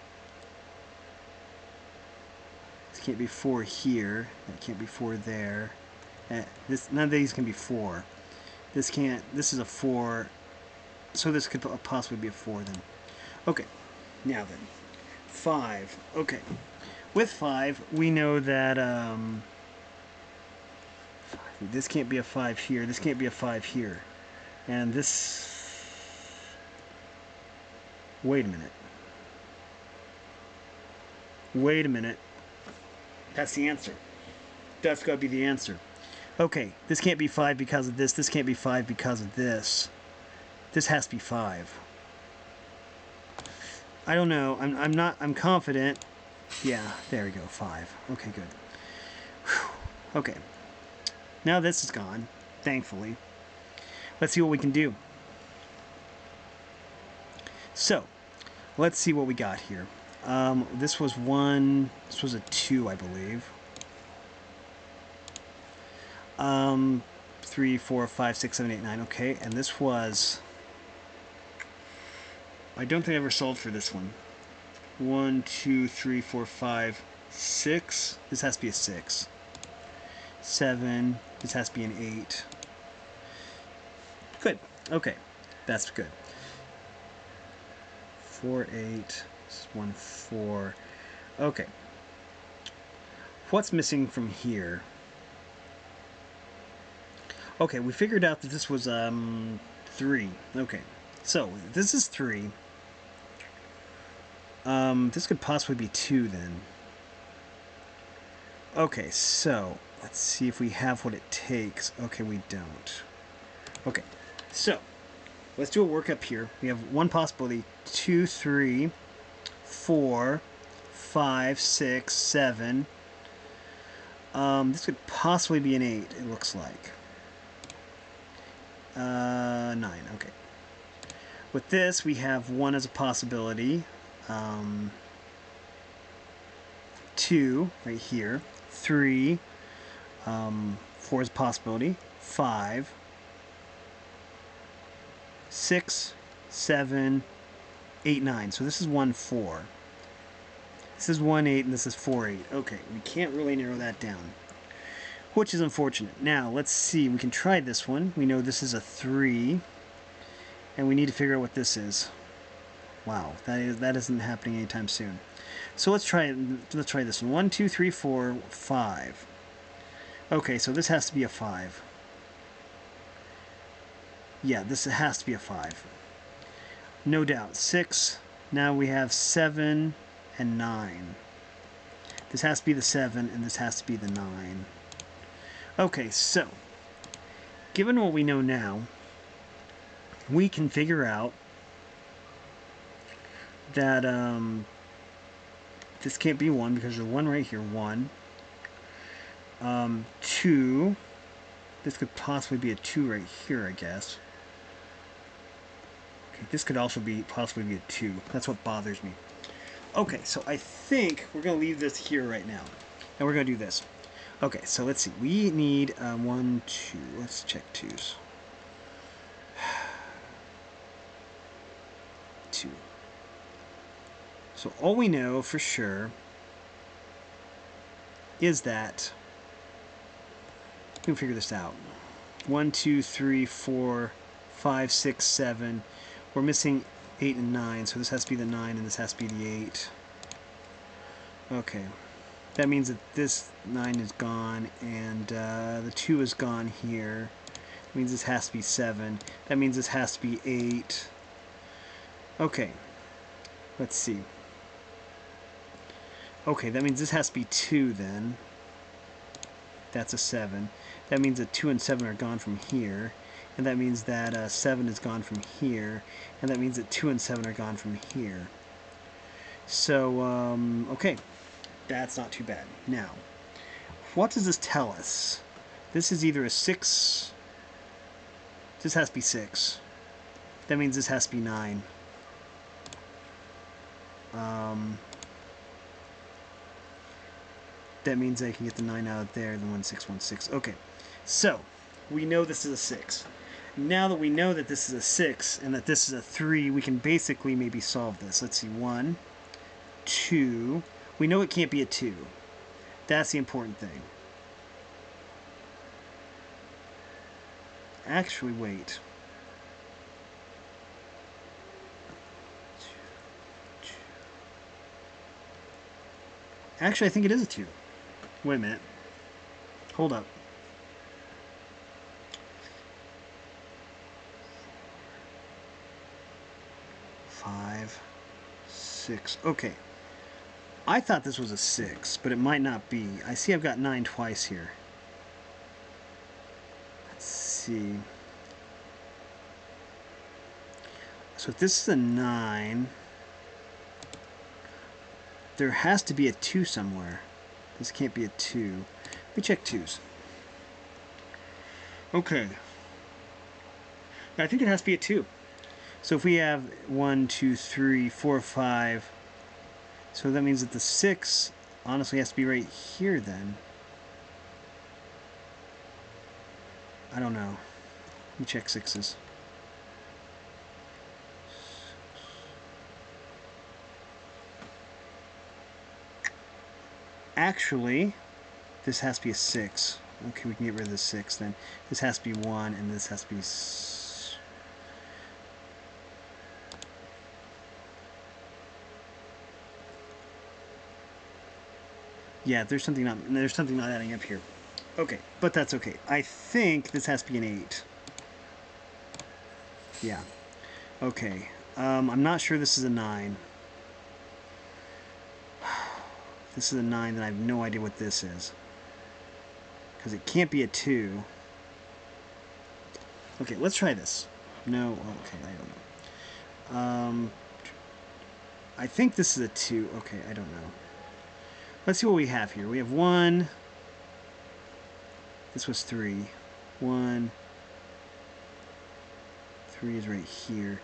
This can't be 4 here. That can't be 4 there. None of these can be 4. This can't. This is a 4. So this could possibly be a 4 then. Okay. Now then, 5. Okay. With 5, we know that this can't be a 5 here. This can't be a 5 here. And this... Wait a minute. Wait a minute. That's the answer. That's got to be the answer. Okay, this can't be 5 because of this. This can't be 5 because of this. This has to be 5. I don't know. I'm confident. Yeah, there we go. 5. Okay, good. Whew. Okay. Now this is gone, thankfully. Let's see what we can do. So, let's see what we got here. This was 1. This was a 2, I believe. 3, 4, 5, 6, 7, 8, 9. Okay, and this was... I don't think I ever solved for this one. 1, 2, 3, 4, 5, 6. This has to be a 6. 7. This has to be an 8. Good. Okay. That's good. 4, 8. This is 1, 4. Okay. What's missing from here? Okay, we figured out that this was 3. Okay. So, this is 3. This could possibly be 2 then. Okay, so let's see if we have what it takes. Okay, we don't. Okay, so let's do a workup here. We have one possibility: 2, 3, 4, 5, 6, 7. This could possibly be an 8, it looks like. 9, okay. With this, we have 1 as a possibility. 2 right here. 3. 4 is a possibility. 5. 6, 7, 8, 9. So this is 1, 4. This is 1, 8, and this is 4, 8. Okay, we can't really narrow that down, which is unfortunate. Now, let's see. We can try this one. We know this is a 3, and we need to figure out what this is. Wow, that isn't happening anytime soon. So let's try this one. 1, 2, 3, 4, 5. Okay, so this has to be a 5. Yeah, this has to be a 5. No doubt. 6. Now we have 7 and 9. This has to be the 7, and this has to be the 9. Okay, so given what we know now, we can figure out that this can't be 1 because there's 1 right here. 1. 2. This could possibly be a 2 right here, I guess. Okay, this could also possibly be a 2. That's what bothers me. Okay, so I think we're going to leave this here right now. And we're going to do this. Okay, so let's see. We need 1, 2. Let's check 2s. 2. So all we know for sure is that we can figure this out. 1, 2, 3, 4, 5, 6, 7. We're missing 8 and 9, so this has to be the 9 and this has to be the 8. Okay. That means that this 9 is gone and the 2 is gone here. That means this has to be 7. That means this has to be 8. Okay. Let's see. Okay, that means this has to be 2 then. That's a 7. That means that 2 and 7 are gone from here. And that means that 7 is gone from here. And that means that 2 and 7 are gone from here. So, okay. That's not too bad. Now, what does this tell us? This is either a 6... This has to be 6. That means this has to be 9. That means I can get the 9 out of there, the 1, 6, 1, 6. Okay, so we know this is a 6. Now that we know that this is a 6 and that this is a 3, we can basically maybe solve this. Let's see, 1, 2. We know it can't be a 2. That's the important thing. Actually, wait. Actually, I think it is a 2. Wait a minute. Hold up. 5, 6. Okay. I thought this was a 6, but it might not be. I see I've got 9 twice here. Let's see. So if this is a 9, there has to be a 2 somewhere. This can't be a 2. Let me check 2s. Okay. I think it has to be a 2. So if we have 1, 2, 3, 4, 5, so that means that the 6 honestly has to be right here then. I don't know. Let me check 6s. Actually, this has to be a 6. Okay, we can get rid of the 6 then. This has to be 1, and this has to be... Yeah, there's something not adding up here. Okay, but that's okay. I think this has to be an 8. Yeah. Okay. I'm not sure this is a 9. This is a 9, then I have no idea what this is. Because it can't be a 2. Okay, let's try this. No, okay, I don't know. I think this is a 2. Okay, I don't know. Let's see what we have here. We have 1. This was 3. 1. 3 is right here.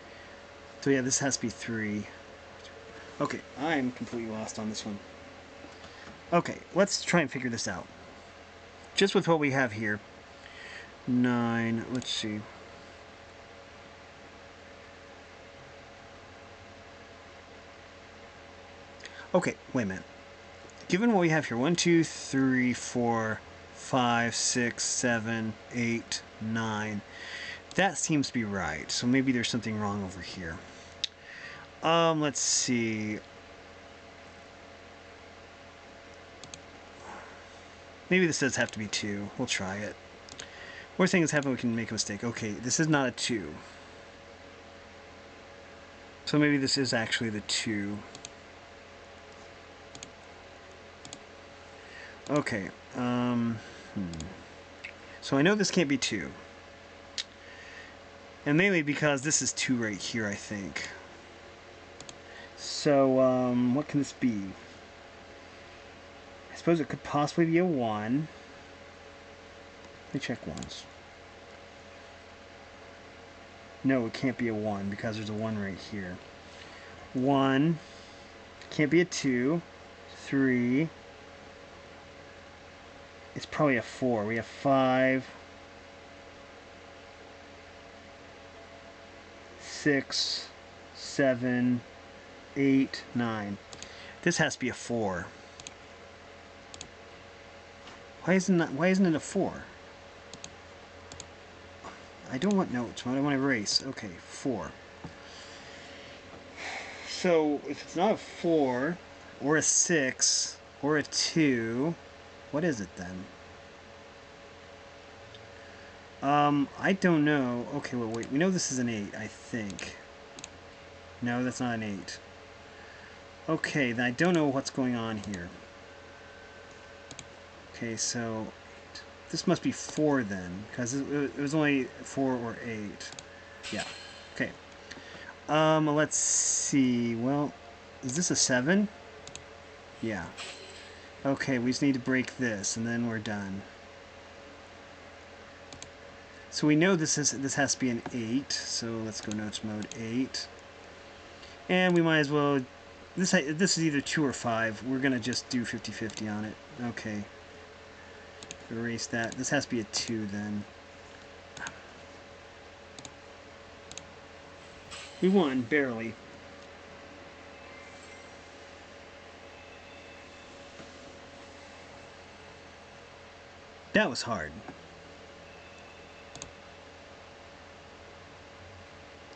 So yeah, this has to be 3. Okay, I'm completely lost on this one. Okay, let's try and figure this out. Just with what we have here. 9, let's see. Okay, wait a minute. Given what we have here, 1, 2, 3, 4, 5, 6, 7, 8, 9. That seems to be right. So maybe there's something wrong over here. Let's see. Maybe this does have to be 2. We'll try it. Worst thing that's happened, we can make a mistake. Okay, this is not a 2. So maybe this is actually the 2. Okay, So I know this can't be 2. And mainly because this is 2 right here, I think. So, what can this be? I suppose it could possibly be a 1. Let me check once. No, it can't be a 1 because there's a 1 right here. 1. Can't be a 2. 3. It's probably a 4. We have 5, 6, 7, 8, 9. This has to be a 4. Why isn't it a 4? I don't want notes. I want to erase. Okay, 4. So if it's not a 4 or a 6 or a 2, what is it then? I don't know. Okay, wait. We know this is an 8, I think. No, that's not an 8. Okay, then I don't know what's going on here. Okay, so this must be 4 then, because it was only 4 or 8. Yeah. Okay. Let's see. Well, is this a 7? Yeah. Okay, we just need to break this, and then we're done. So we know this has to be an 8. So let's go notes mode 8, and we might as well. This is either 2 or 5. We're gonna just do 50-50 on it. Okay. Erase that. This has to be a 2 then. We won, barely. That was hard.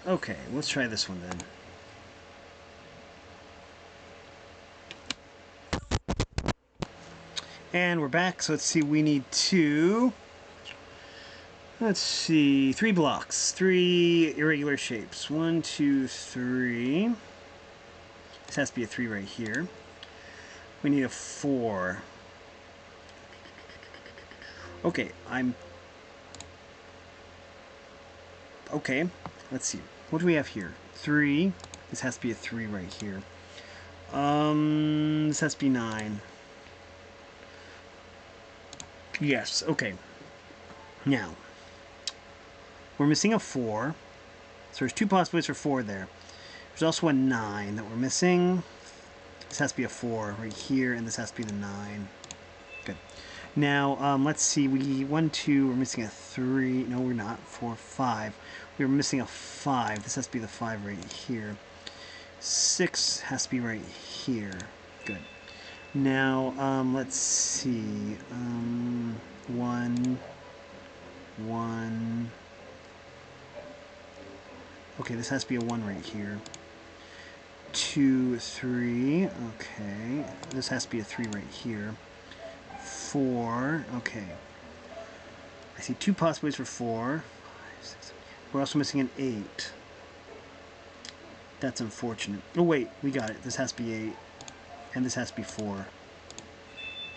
Okay, let's try this one then. And we're back, so let's see, we need two... Let's see, 3 blocks, 3 irregular shapes. 1, 2, 3. This has to be a 3 right here. We need a 4. Okay, Okay, let's see. What do we have here? 3. This has to be a 3 right here. This has to be 9. Yes, okay. Now, we're missing a 4. So there's 2 possibilities for 4 there. There's also a 9 that we're missing. This has to be a 4 right here, and this has to be the 9. Good. Now, let's see. 1, 2, we're missing a 3. No, we're not. 4, 5. We're missing a 5. This has to be the 5 right here. 6 has to be right here. Good. Now, let's see. 1, 1. Okay, this has to be a 1 right here. 2, 3. Okay. This has to be a 3 right here. 4. Okay. I see 2 possibilities for 4. 5, 6. We're also missing an 8. That's unfortunate. Oh, wait. We got it. This has to be 8. And this has to be 4.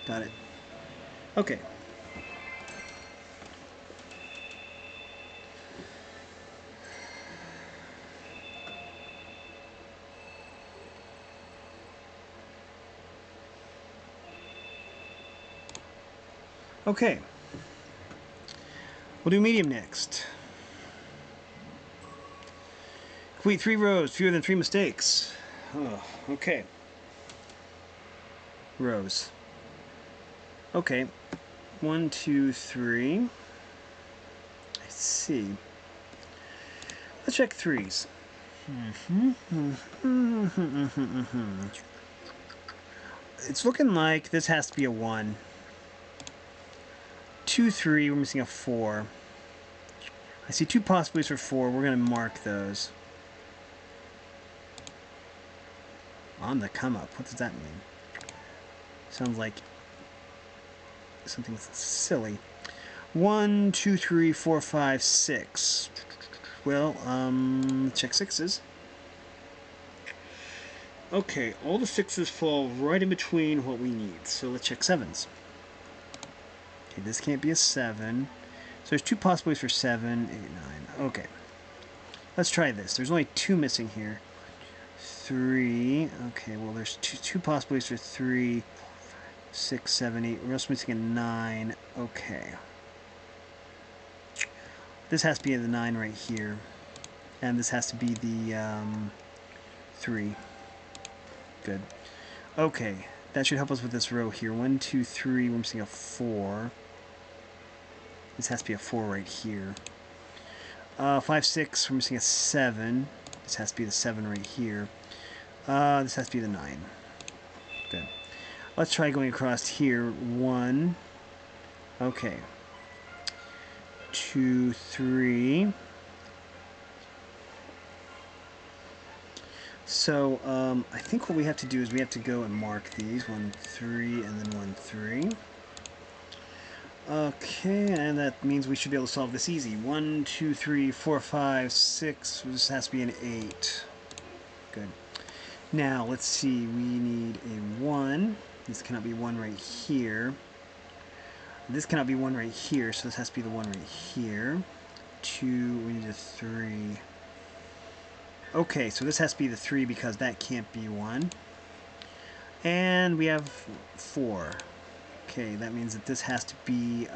Got it. Okay. Okay. We'll do medium next. Complete 3 rows, fewer than 3 mistakes. Oh, okay. Rows. Okay. 1, 2, 3. I see. Let's check 3s. It's looking like this has to be a 1. 2, 3, we're missing a 4. I see 2 possibilities for 4. We're going to mark those. On the come up. What does that mean? Sounds like something silly. 1, 2, 3, 4, 5, 6. Well, check 6s. Okay, all the 6s fall right in between what we need. So let's check 7s. Okay, this can't be a 7. So there's 2 possibilities for 7, 8, 9. Okay. Let's try this. There's only 2 missing here. 3. Okay, well there's two possibilities for 3, 6, 7, 8. We're also missing a 9. Okay. This has to be the 9 right here. And this has to be the 3. Good. Okay. That should help us with this row here. 1, 2, 3. We're missing a 4. This has to be a 4 right here. 5, 6. We're missing a 7. This has to be the 7 right here. This has to be the 9. Good. Let's try going across here. 1. Okay. 2, 3. So, I think what we have to do is we have to go and mark these. 1, 3, and then 1, 3. Okay, and that means we should be able to solve this easy. 1, 2, 3, 4, 5, 6. This has to be an 8. Good. Now, let's see. We need a 1. This cannot be 1 right here. This cannot be 1 right here, so this has to be the 1 right here. 2, we need a 3. Okay, so this has to be the 3 because that can't be 1. And we have 4. Okay, that means that this has to be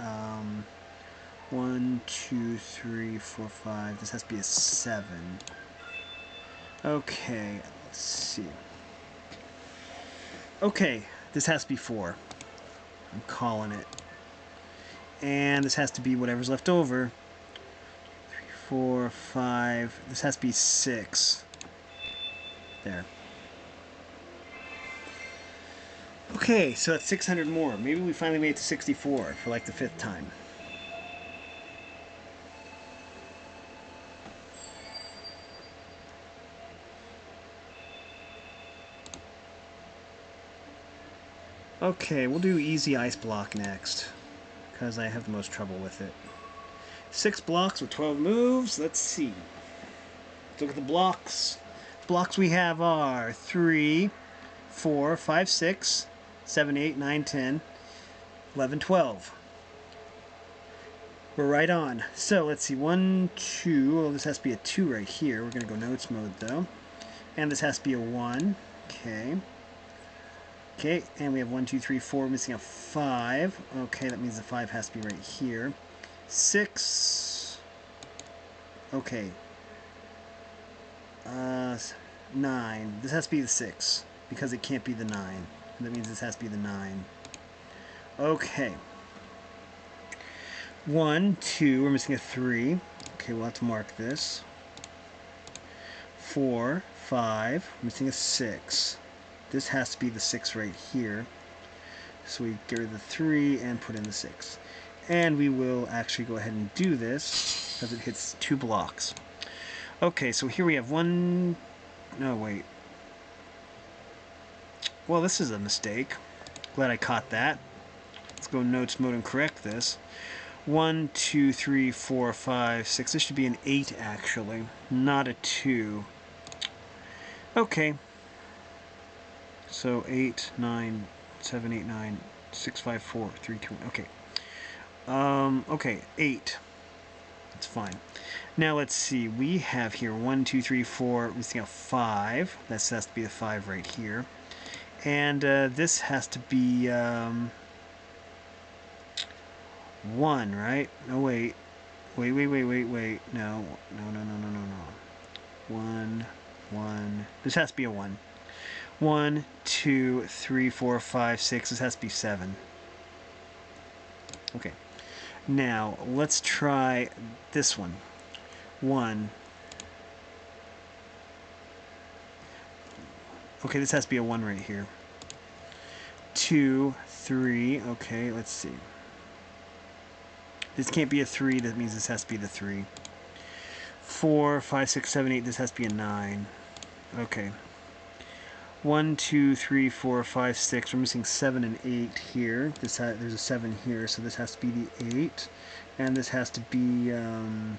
1, 2, 3, 4, 5. This has to be a 7. Okay, let's see. Okay, this has to be 4. I'm calling it. And this has to be whatever's left over. 3, 4, 5. This has to be 6. There. Okay, so that's 600 more. Maybe we finally made it to 64 for like the 5th time. Okay, we'll do easy ice block next, because I have the most trouble with it. 6 blocks with 12 moves. Let's see. Let's look at the blocks. Blocks we have are 3, 4, 5, 6, 7, 8, 9, 10, 11, 12. We're right on. So let's see. 1, 2. Oh, this has to be a 2 right here. We're going to go notes mode though. And this has to be a 1. Okay. Okay, and we have 1, 2, 3, 4. We're missing a 5. Okay, that means the 5 has to be right here. 6. Okay. 9. This has to be the 6 because it can't be the 9. That means this has to be the 9. Okay. 1, 2. We're missing a 3. Okay, we'll have to mark this. 4, 5. We're missing a 6. This has to be the 6 right here. So we get rid of the 3 and put in the 6. And we will actually go ahead and do this because it hits 2 blocks. Okay, so here we have 1... No, wait. Well, this is a mistake. Glad I caught that. Let's go notes mode and correct this. 1, 2, 3, 4, 5, 6. This should be an 8, actually. Not a 2. Okay. So 8, 9, 7, 8, 9, 6, 5, 4, 3, 2, 1. Okay. Okay, 8. That's fine. Now let's see. We have here 1, 2, 3, 4. Missing a 5. That has to be the 5 right here. And this has to be 1, right? No, wait. Wait. No. 1, 1. This has to be a 1. 1, 2, 3, 4, 5, 6. This has to be 7. Okay. Now, let's try this one. 1. Okay, this has to be a 1 right here. 2, 3. Okay, let's see. This can't be a 3. That means this has to be the 3. 4, 5, 6, 7, 8. This has to be a 9. Okay. 1, 2, 3, 4, 5, 6. We're missing 7 and 8 here. There's a 7 here, so this has to be the 8. And this has to be 1,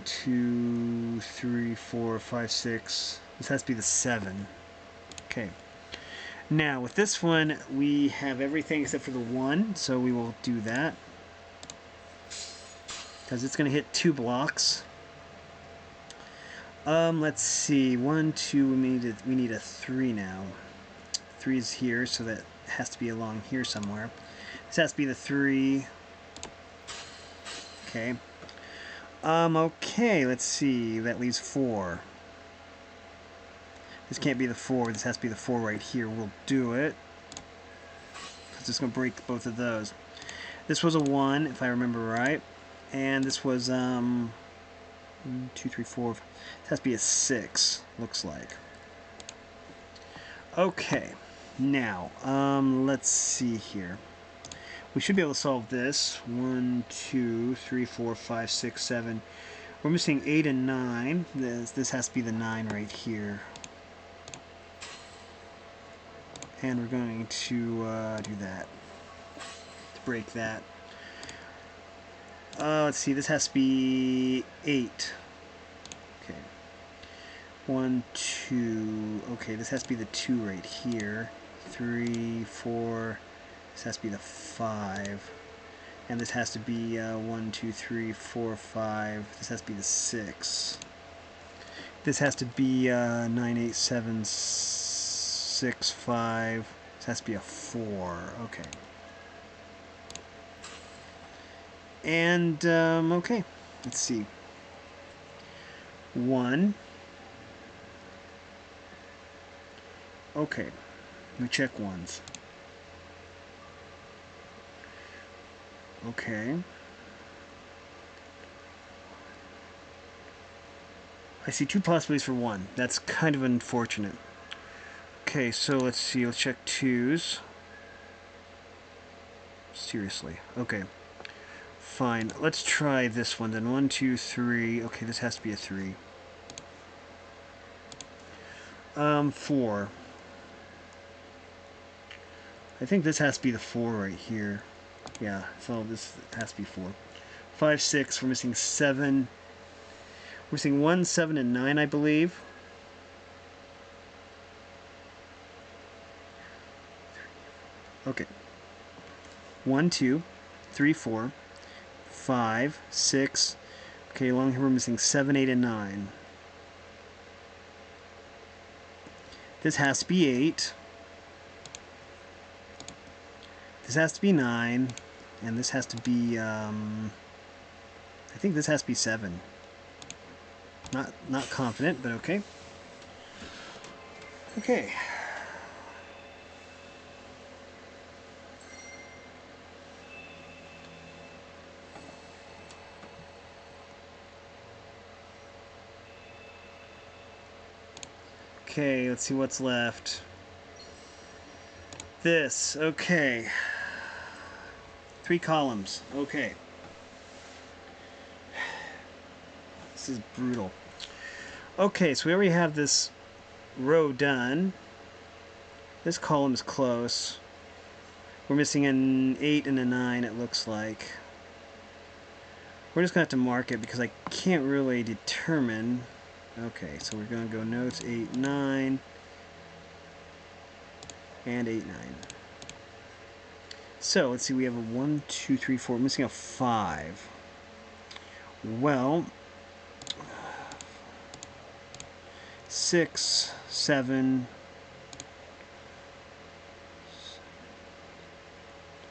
2, 3, 4, 5, 6. This has to be the 7. Okay. Now, with this one, we have everything except for the 1, so we will do that. Because it's going to hit 2 blocks. Let's see. 1, 2, we need a 3 now. 3 is here, so that has to be along here somewhere. This has to be the 3. Okay. Okay, let's see. That leaves 4. This can't be the 4. This has to be the 4 right here. We'll do it. Because it's going to break both of those. This was a 1, if I remember right. And this was, 1, 2, 3, 4. It has to be a 6, looks like. Okay. Now, let's see here. We should be able to solve this. 1, 2, 3, 4, 5, 6, 7. We're missing 8 and 9. This has to be the 9 right here. And we're going to do that. To break that. Let's see, this has to be 8. Okay. 1, 2. Okay, this has to be the 2 right here. 3, 4. This has to be the 5. And this has to be 1, 2, 3, 4, 5. This has to be the 6. This has to be 9, 8, 7, 6, 5. This has to be a 4. Okay. And, okay. Let's see. 1. Okay. Let me check ones. Okay. I see 2 possibilities for 1. That's kind of unfortunate. Okay, so let's see. Let's check 2s. Seriously. Okay. Fine. Let's try this one then. 1, 2, 3. Okay, this has to be a 3. 4. I think this has to be the 4 right here. Yeah, so this has to be 4. 5, 6. We're missing 7. We're missing 1, 7, and 9, I believe. Okay. 1, 2, 3, 4, 5, 6. Okay, along here we're missing 7, 8, and 9. This has to be 8. This has to be 9. And this has to be, I think this has to be 7. Not confident, but okay. Okay. Okay, let's see what's left. This, okay. 3 columns, okay. This is brutal. Okay, so we already have this row done. This column is close. We're missing an 8 and a 9, it looks like. We're just going to have to mark it because I can't really determine. Okay, so we're going to go notes 8, 9, and 8, 9. So, let's see, we have a 1, 2, 3, 4. We're missing a 5. Well, 6, 7.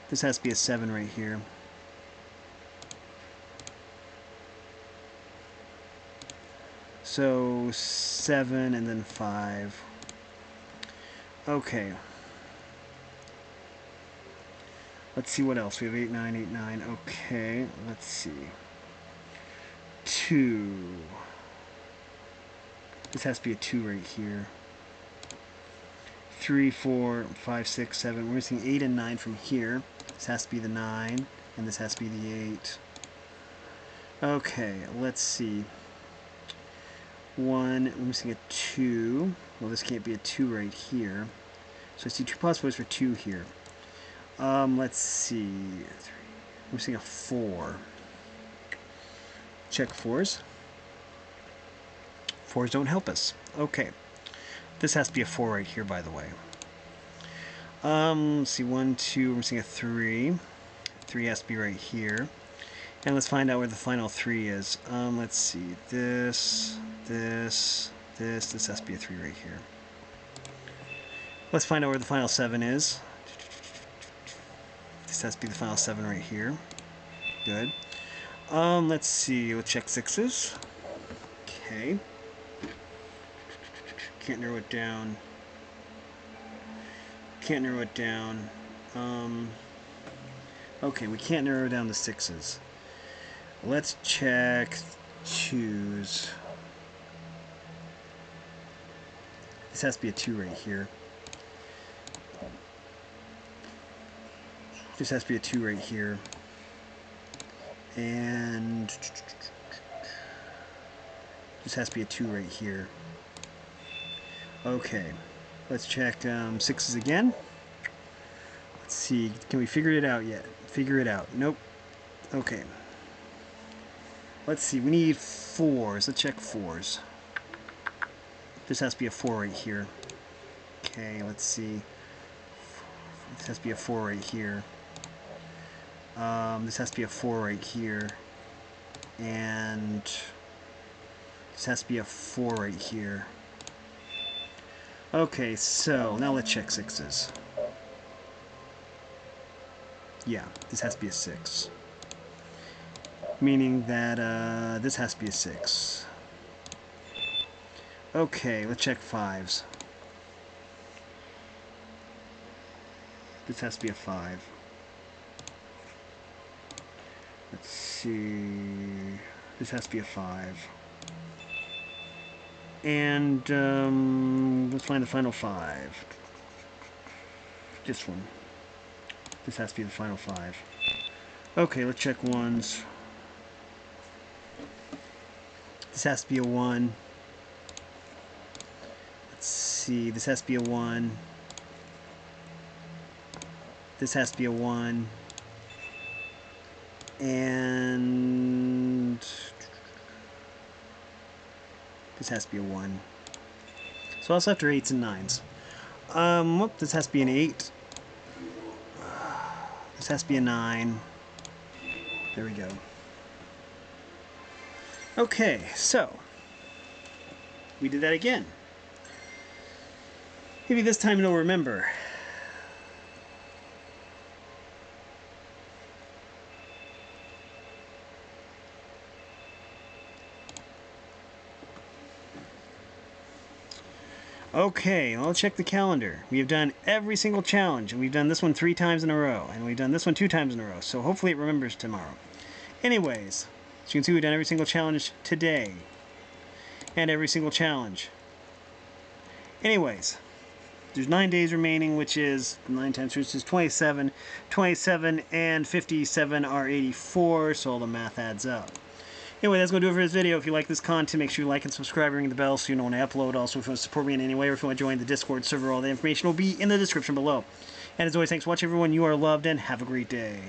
This has to be a 7 right here. So 7 and then 5. Okay. Let's see what else. We have 8, 9, 8, 9. Okay, let's see. 2. This has to be a 2 right here. 3, 4, 5, 6, 7. We're missing 8 and 9 from here. This has to be the 9, and this has to be the 8. Okay, let's see. 1, we're missing a 2. Well, this can't be a 2 right here. So I see 2 possibilities for 2 here. Let's see. 3. We're missing a 4. Check 4s. 4s don't help us. Okay. This has to be a 4 right here, by the way. Let's see. 1, 2. We're missing a 3. 3 has to be right here. And let's find out where the final 3 is. Let's see. This has to be a 3 right here. Let's find out where the final 7 is. This has to be the final 7 right here. Good. Let's see. Let's check 6s. Okay. Can't narrow it down. Can't narrow it down. Okay, we can't narrow down the 6s. Let's check 2s. This has to be a 2 right here. This has to be a 2 right here. And this has to be a 2 right here. Okay. Let's check 6s again. Let's see. Can we figure it out yet? Figure it out. Nope. Okay. Let's see. We need 4s. Let's check 4s. This has to be a 4 right here. Okay, let's see. This has to be a 4 right here. This has to be a 4 right here. And this has to be a 4 right here. Okay, so now let's check 6s. Yeah, this has to be a 6. Meaning that this has to be a 6. Okay, let's check 5s. This has to be a 5. Let's see. This has to be a 5. And let's find the final 5. This one. This has to be the final 5. Okay, let's check ones. This has to be a 1. Let's see, this has to be a 1. This has to be a 1. And this has to be a 1. So also after 8s and 9s. Whoop, this has to be an 8. This has to be a 9. There we go. Okay, so we did that again. Maybe this time you'll remember. Okay, well, let's check the calendar. We have done every single challenge, and we've done this one 3 times in a row, and we've done this one 2 times in a row, so hopefully it remembers tomorrow. Anyways, as you can see, we've done every single challenge today, and every single challenge. Anyways, there's 9 days remaining, which is 9 times 3, which is 27. 27 and 57 are 84, so all the math adds up. Anyway, that's going to do it for this video. If you like this content, make sure you like and subscribe and ring the bell so you know when I upload. Also, if you want to support me in any way or if you want to join the Discord server, all the information will be in the description below. And as always, thanks for watching, everyone. You are loved, and have a great day.